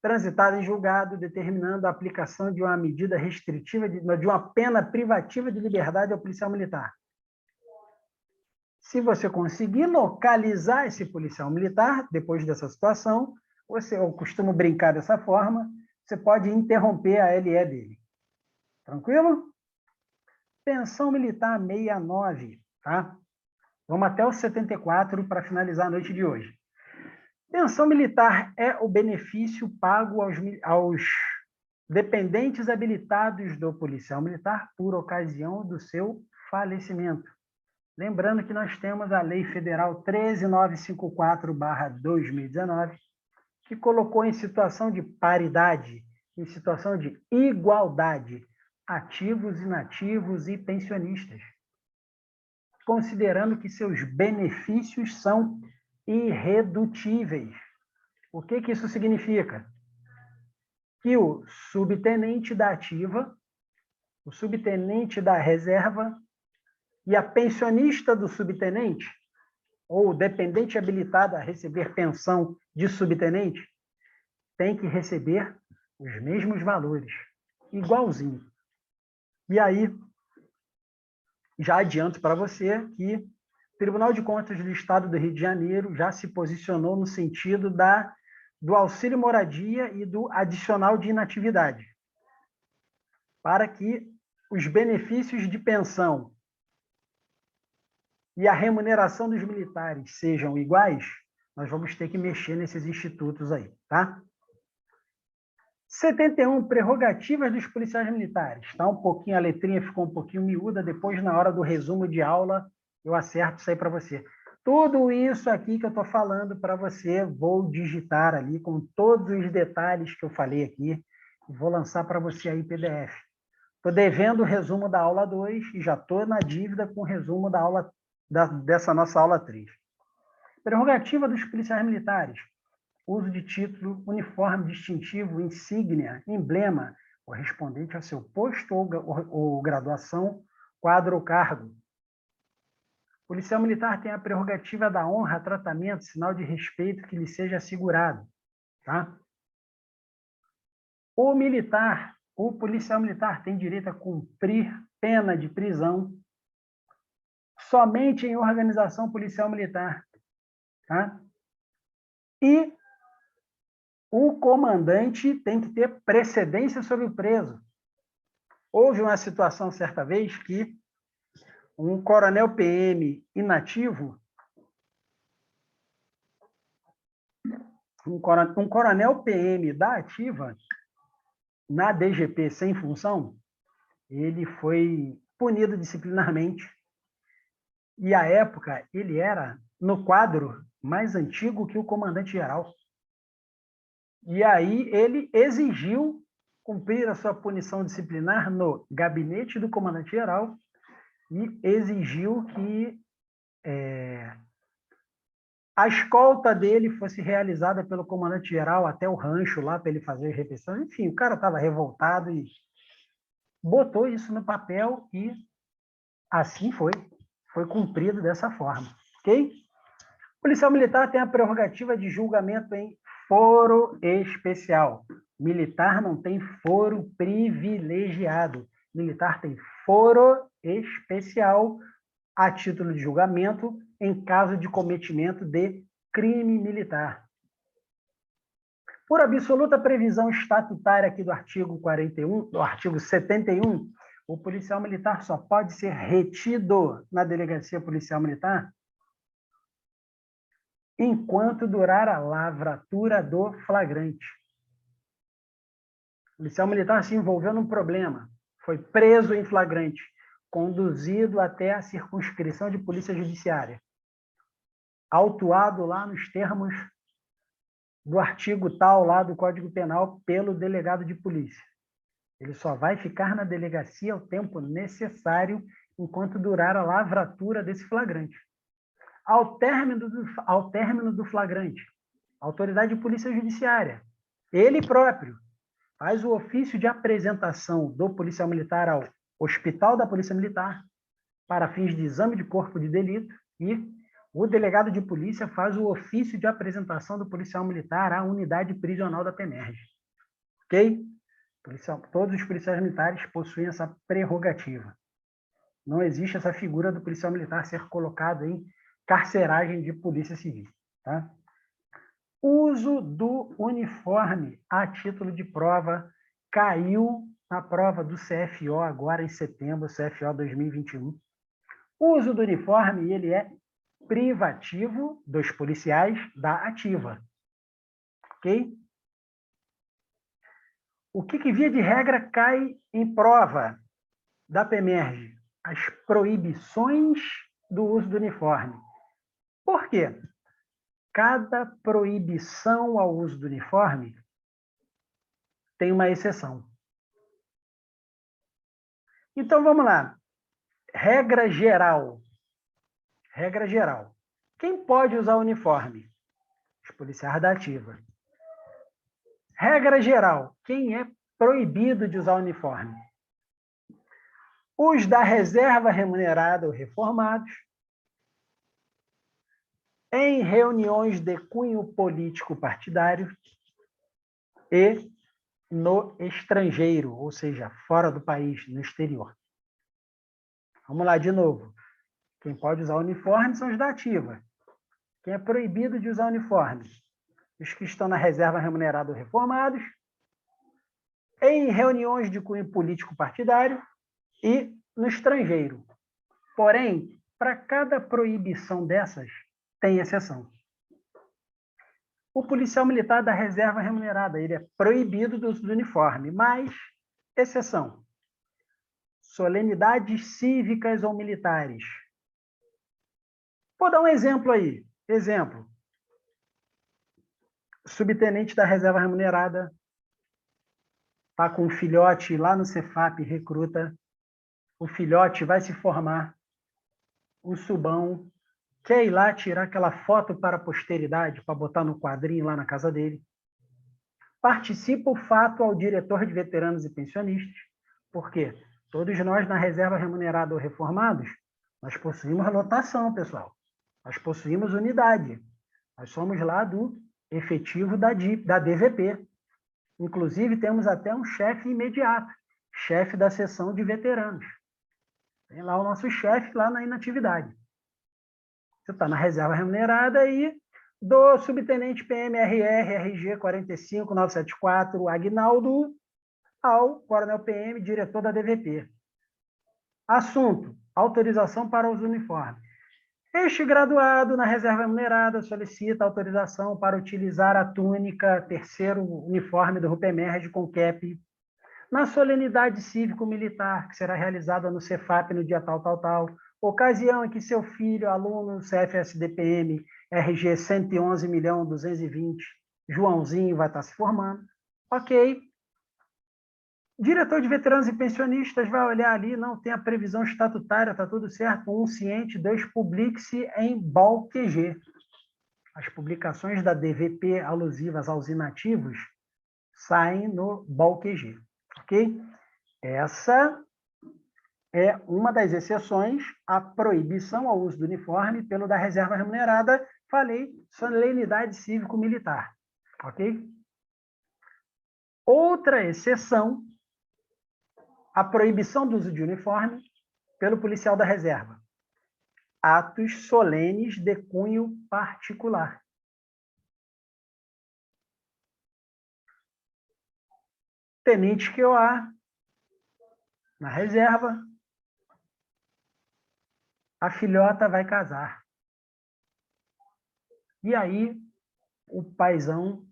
transitada em julgado determinando a aplicação de uma medida restritiva, de uma pena privativa de liberdade ao policial militar. Se você conseguir localizar esse policial militar, depois dessa situação, eu costumo brincar dessa forma, você pode interromper a LE dele. Tranquilo? Pensão militar 69, tá? Vamos até o 74 para finalizar a noite de hoje. Pensão militar é o benefício pago aos dependentes habilitados do policial militar por ocasião do seu falecimento. Lembrando que nós temos a Lei Federal 13954/2019, que colocou em situação de paridade, em situação de igualdade, ativos, inativos e pensionistas, considerando que seus benefícios são irredutíveis. O que isso significa? Que o subtenente da ativa, o subtenente da reserva e a pensionista do subtenente, ou dependente habilitado a receber pensão de subtenente, tem que receber os mesmos valores, igualzinho. E aí, já adianto para você que o Tribunal de Contas do Estado do Rio de Janeiro já se posicionou no sentido do auxílio moradia e do adicional de inatividade, para que os benefícios de pensão e a remuneração dos militares sejam iguais, nós vamos ter que mexer nesses institutos aí, tá? 71, prerrogativas dos policiais militares. Tá um pouquinho, a letrinha ficou um pouquinho miúda, depois, na hora do resumo de aula, eu acerto isso aí para você. Tudo isso aqui que eu estou falando para você, vou digitar ali com todos os detalhes que eu falei aqui, e vou lançar para você aí PDF. Estou devendo o resumo da aula 2 e já estou na dívida com o resumo da aula, dessa nossa aula 3. Prerrogativa dos policiais militares. Uso de título, uniforme distintivo, insígnia, emblema, correspondente ao seu posto ou graduação, quadro ou cargo. O policial militar tem a prerrogativa da honra, tratamento, sinal de respeito que lhe seja assegurado. Tá? O policial militar tem direito a cumprir pena de prisão somente em organização policial militar. Tá? E o comandante tem que ter precedência sobre o preso. Houve uma situação certa vez que um coronel PM inativo, um coronel PM da ativa, na DGP sem função, ele foi punido disciplinarmente. E, à época, ele era, no quadro mais antigo que o comandante-geral. E aí ele exigiu cumprir a sua punição disciplinar no gabinete do comandante-geral e exigiu que a escolta dele fosse realizada pelo comandante-geral até o rancho lá para ele fazer as refeições. Enfim, o cara estava revoltado e botou isso no papel e assim foi. Foi cumprido dessa forma, ok? O policial militar tem a prerrogativa de julgamento em foro especial. Militar não tem foro privilegiado. Militar tem foro especial a título de julgamento em caso de cometimento de crime militar. Por absoluta previsão estatutária aqui do artigo 41, do artigo 71, o policial militar só pode ser retido na delegacia policial militar enquanto durar a lavratura do flagrante. O policial militar se envolveu num problema, foi preso em flagrante, conduzido até a circunscrição de polícia judiciária, autuado lá nos termos do artigo tal lá do Código Penal pelo delegado de polícia. Ele só vai ficar na delegacia o tempo necessário enquanto durar a lavratura desse flagrante. Ao término do flagrante, a autoridade de polícia judiciária, ele próprio, faz o ofício de apresentação do policial militar ao Hospital da Polícia Militar para fins de exame de corpo de delito e o delegado de polícia faz o ofício de apresentação do policial militar à unidade prisional da PEMERG. Ok? Todos os policiais militares possuem essa prerrogativa. Não existe essa figura do policial militar ser colocado em carceragem de polícia civil. Tá? Uso do uniforme a título de prova caiu na prova do CFO agora em setembro, CFO 2021. O uso do uniforme ele é privativo dos policiais da ativa. Ok? O que via de regra cai em prova da PEMERG? As proibições do uso do uniforme. Por quê? Cada proibição ao uso do uniforme tem uma exceção. Então, vamos lá. Regra geral. Regra geral. Quem pode usar uniforme? Os policiais da ativa. Regra geral. Quem é proibido de usar uniforme? Os da reserva remunerada ou reformados, em reuniões de cunho político partidário e no estrangeiro, ou seja, fora do país, no exterior. Vamos lá de novo. Quem pode usar uniforme são os da ativa. Quem é proibido de usar uniforme? Os que estão na reserva remunerada ou reformados, em reuniões de cunho político partidário e no estrangeiro. Porém, para cada proibição dessas, tem exceção. O policial militar da reserva remunerada, ele é proibido do uso do uniforme, mas, exceção, solenidades cívicas ou militares. Vou dar um exemplo aí. Exemplo. Subtenente da reserva remunerada está com um filhote lá no Cefap, recruta. O filhote vai se formar. O subão quer ir lá tirar aquela foto para a posteridade, para botar no quadrinho lá na casa dele. Participa o fato ao diretor de veteranos e pensionistas, porque todos nós na reserva remunerada ou reformados, nós possuímos lotação, pessoal. Nós possuímos unidade. Nós somos lá do efetivo da DVP. Inclusive, temos até um chefe imediato, chefe da seção de veteranos. Tem lá o nosso chefe lá na inatividade. Você está na reserva remunerada e do subtenente PMRR, RG 45974, Agnaldo, ao coronel PM, diretor da DVP. Assunto: autorização para uso uniforme. Este graduado na reserva remunerada solicita autorização para utilizar a túnica terceiro uniforme do RUPEMERG com CAP na solenidade cívico-militar, que será realizada no Cefap no dia tal, ocasião em que seu filho, aluno CFSDPM, RG 111.220.000, Joãozinho, vai estar se formando. Ok. Diretor de veteranos e pensionistas vai olhar ali, não tem a previsão estatutária, está tudo certo. 1, ciente, 2, publique-se em BOL-QG. As publicações da DVP alusivas aos inativos saem no BOL-QG. Ok? Essa é uma das exceções à proibição ao uso do uniforme pelo da reserva remunerada. Falei, solenidade cívico-militar. Ok? Outra exceção, a proibição do uso de uniforme pelo policial da reserva. Atos solenes de cunho particular. Tenente QA, na reserva, a filhota vai casar. E aí, o paizão,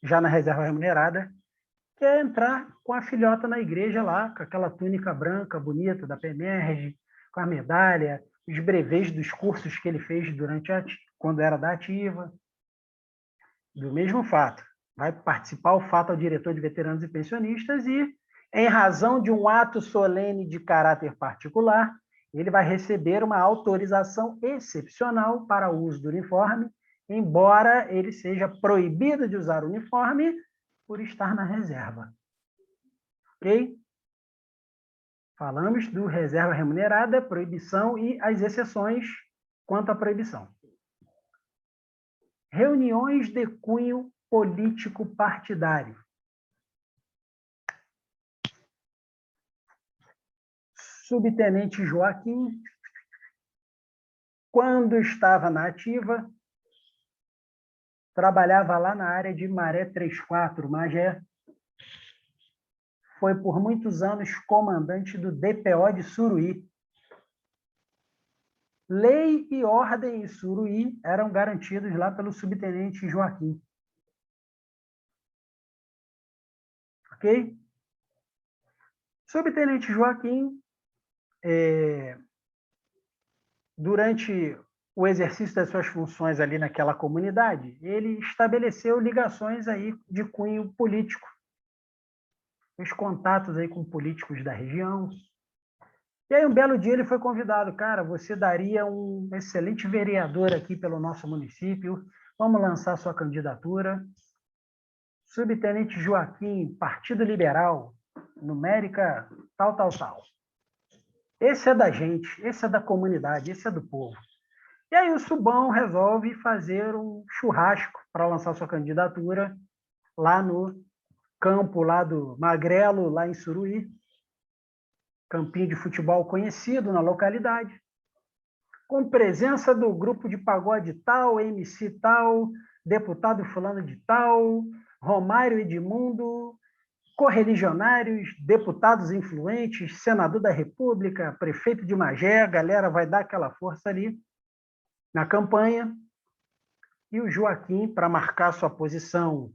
já na reserva remunerada, quer entrar com a filhota na igreja lá, com aquela túnica branca bonita da PEMERG, com a medalha, os brevês dos cursos que ele fez quando era da ativa. Do mesmo fato, vai participar o fato ao diretor de veteranos e pensionistas e, em razão de um ato solene de caráter particular, ele vai receber uma autorização excepcional para o uso do uniforme, embora ele seja proibido de usar o uniforme por estar na reserva. Ok? Falamos do reserva remunerada, proibição e as exceções quanto à proibição. Reuniões de cunho político partidário. Subtenente Joaquim, quando estava na ativa, trabalhava lá na área de Maré 34, Magé. Foi por muitos anos comandante do DPO de Suruí. Lei e ordem em Suruí eram garantidos lá pelo subtenente Joaquim. Ok? Subtenente Joaquim, durante o exercício das suas funções ali naquela comunidade, ele estabeleceu ligações aí de cunho político. Os contatos aí com políticos da região. E aí, um belo dia, ele foi convidado. Cara, você daria um excelente vereador aqui pelo nosso município. Vamos lançar sua candidatura. Subtenente Joaquim, Partido Liberal, numérica tal, tal, tal. Esse é da gente, esse é da comunidade, esse é do povo. E aí o Subão resolve fazer um churrasco para lançar sua candidatura lá no campo lá do Magrelo, lá em Suruí. Campinho de futebol conhecido na localidade, com presença do grupo de pagode tal, MC tal, deputado fulano de tal, Romário Edmundo, correligionários, deputados influentes, senador da República, prefeito de Magé, a galera vai dar aquela força ali na campanha. E o Joaquim, para marcar sua posição,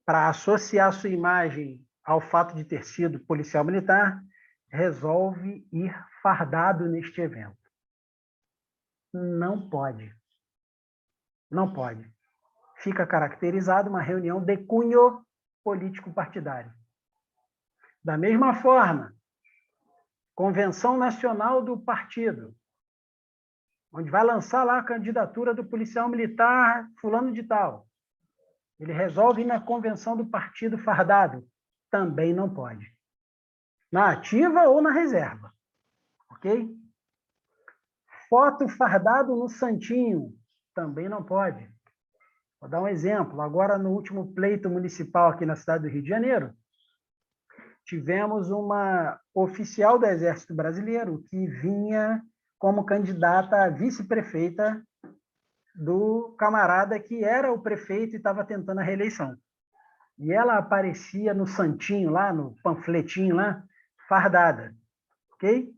para associar sua imagem ao fato de ter sido policial militar, resolve ir fardado neste evento. Não pode. Não pode. Fica caracterizado uma reunião de cunho político-partidário. Da mesma forma, Convenção Nacional do Partido, onde vai lançar lá a candidatura do policial militar fulano de tal. Ele resolve ir na convenção do partido fardado. Também não pode. Na ativa ou na reserva. Ok? Foto fardado no Santinho. Também não pode. Vou dar um exemplo. Agora, no último pleito municipal aqui na cidade do Rio de Janeiro, tivemos uma oficial do Exército Brasileiro que vinha como candidata a vice-prefeita do camarada que era o prefeito e estava tentando a reeleição. E ela aparecia no santinho lá, no panfletinho lá, fardada. Ok?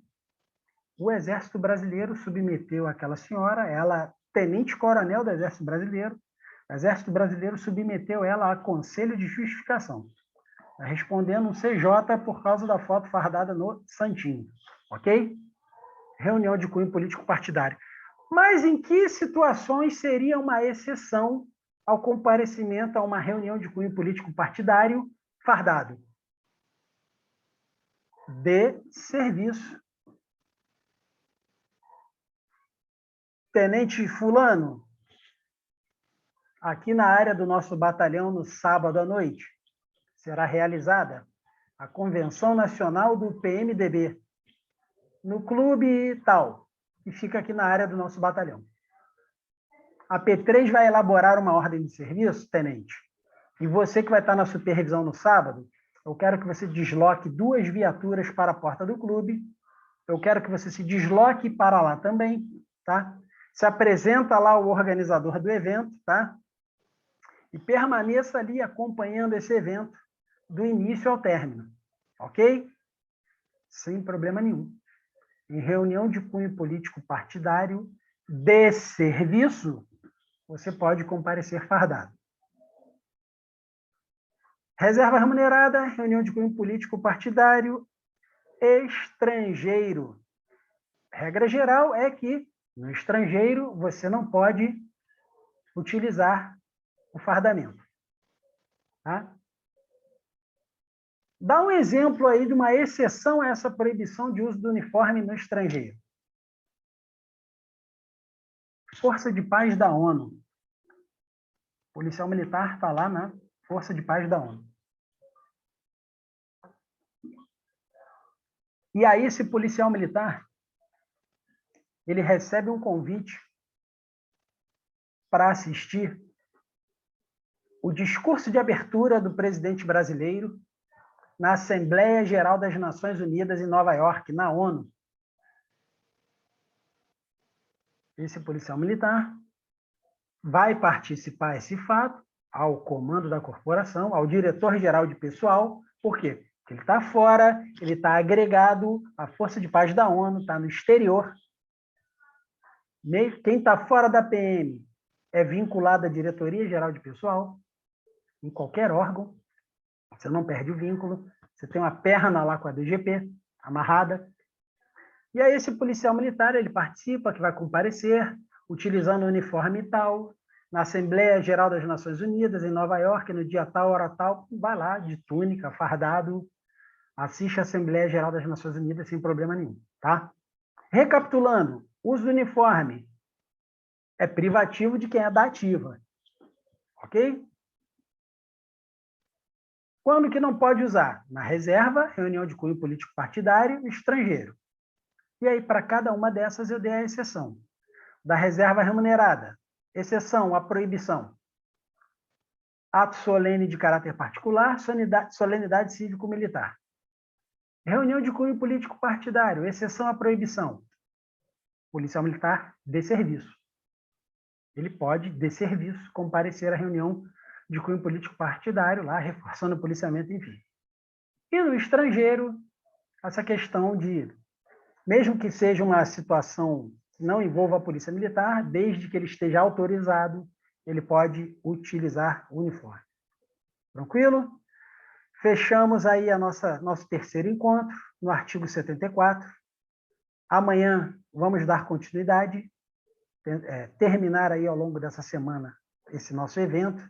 O Exército Brasileiro submeteu aquela senhora, ela, tenente-coronel do Exército Brasileiro, o Exército Brasileiro submeteu ela a conselho de justificação, respondendo um CJ por causa da foto fardada no santinho. Ok? reunião de cunho político partidário. Mas em que situações seria uma exceção ao comparecimento a uma reunião de cunho político partidário fardado? De serviço. Tenente fulano, aqui na área do nosso batalhão, no sábado à noite, será realizada a Convenção Nacional do PMDB, no clube tal, que fica aqui na área do nosso batalhão. A P3 vai elaborar uma ordem de serviço, tenente, e você que vai estar na supervisão no sábado, eu quero que você desloque 2 viaturas para a porta do clube, eu quero que você se desloque para lá também, tá? Se apresenta lá o organizador do evento, tá? E permaneça ali acompanhando esse evento do início ao término, ok? Sem problema nenhum. Em reunião de cunho político partidário de serviço, você pode comparecer fardado. Reserva remunerada, reunião de cunho político partidário estrangeiro. Regra geral é que, no estrangeiro, você não pode utilizar o fardamento. Tá? Dá um exemplo aí de uma exceção a essa proibição de uso do uniforme no estrangeiro. Força de Paz da ONU. O policial militar está lá na Força de Paz da ONU. E aí esse policial militar, ele recebe um convite para assistir o discurso de abertura do presidente brasileiro na Assembleia Geral das Nações Unidas em Nova York, na ONU. Esse policial militar vai participar desse fato ao comando da corporação, ao diretor-geral de pessoal. Por quê? Porque ele está fora, ele está agregado à Força de Paz da ONU, está no exterior. Quem está fora da PM é vinculado à Diretoria-Geral de Pessoal, em qualquer órgão. Você não perde o vínculo. Você tem uma perna lá com a DGP, amarrada. E aí esse policial militar, ele participa, que vai comparecer, utilizando o uniforme tal, na Assembleia Geral das Nações Unidas, em Nova York, no dia tal, hora tal, vai lá, de túnica, fardado, assiste a Assembleia Geral das Nações Unidas sem problema nenhum, tá? Recapitulando, uso do uniforme é privativo de quem é da ativa, ok? Quando que não pode usar? Na reserva, reunião de cunho político partidário, estrangeiro. E aí, para cada uma dessas, eu dei a exceção. Da reserva remunerada, exceção à proibição. Ato solene de caráter particular, solenidade cívico-militar. Reunião de cunho político partidário, exceção à proibição. Policial militar de serviço. Ele pode, de serviço, comparecer à reunião de cunho político partidário, lá, reforçando o policiamento, enfim. E no estrangeiro, essa questão de, mesmo que seja uma situação que não envolva a polícia militar, desde que ele esteja autorizado, ele pode utilizar o uniforme. Tranquilo? Fechamos aí nosso terceiro encontro, no artigo 74. Amanhã vamos dar continuidade, terminar aí ao longo dessa semana esse nosso evento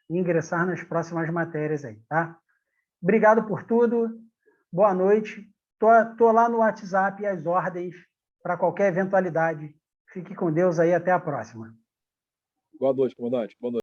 e ingressar nas próximas matérias aí, tá? Obrigado por tudo, boa noite. Tô lá no WhatsApp as ordens para qualquer eventualidade. Fique com Deus aí, até a próxima. Boa noite, comandante. Boa noite.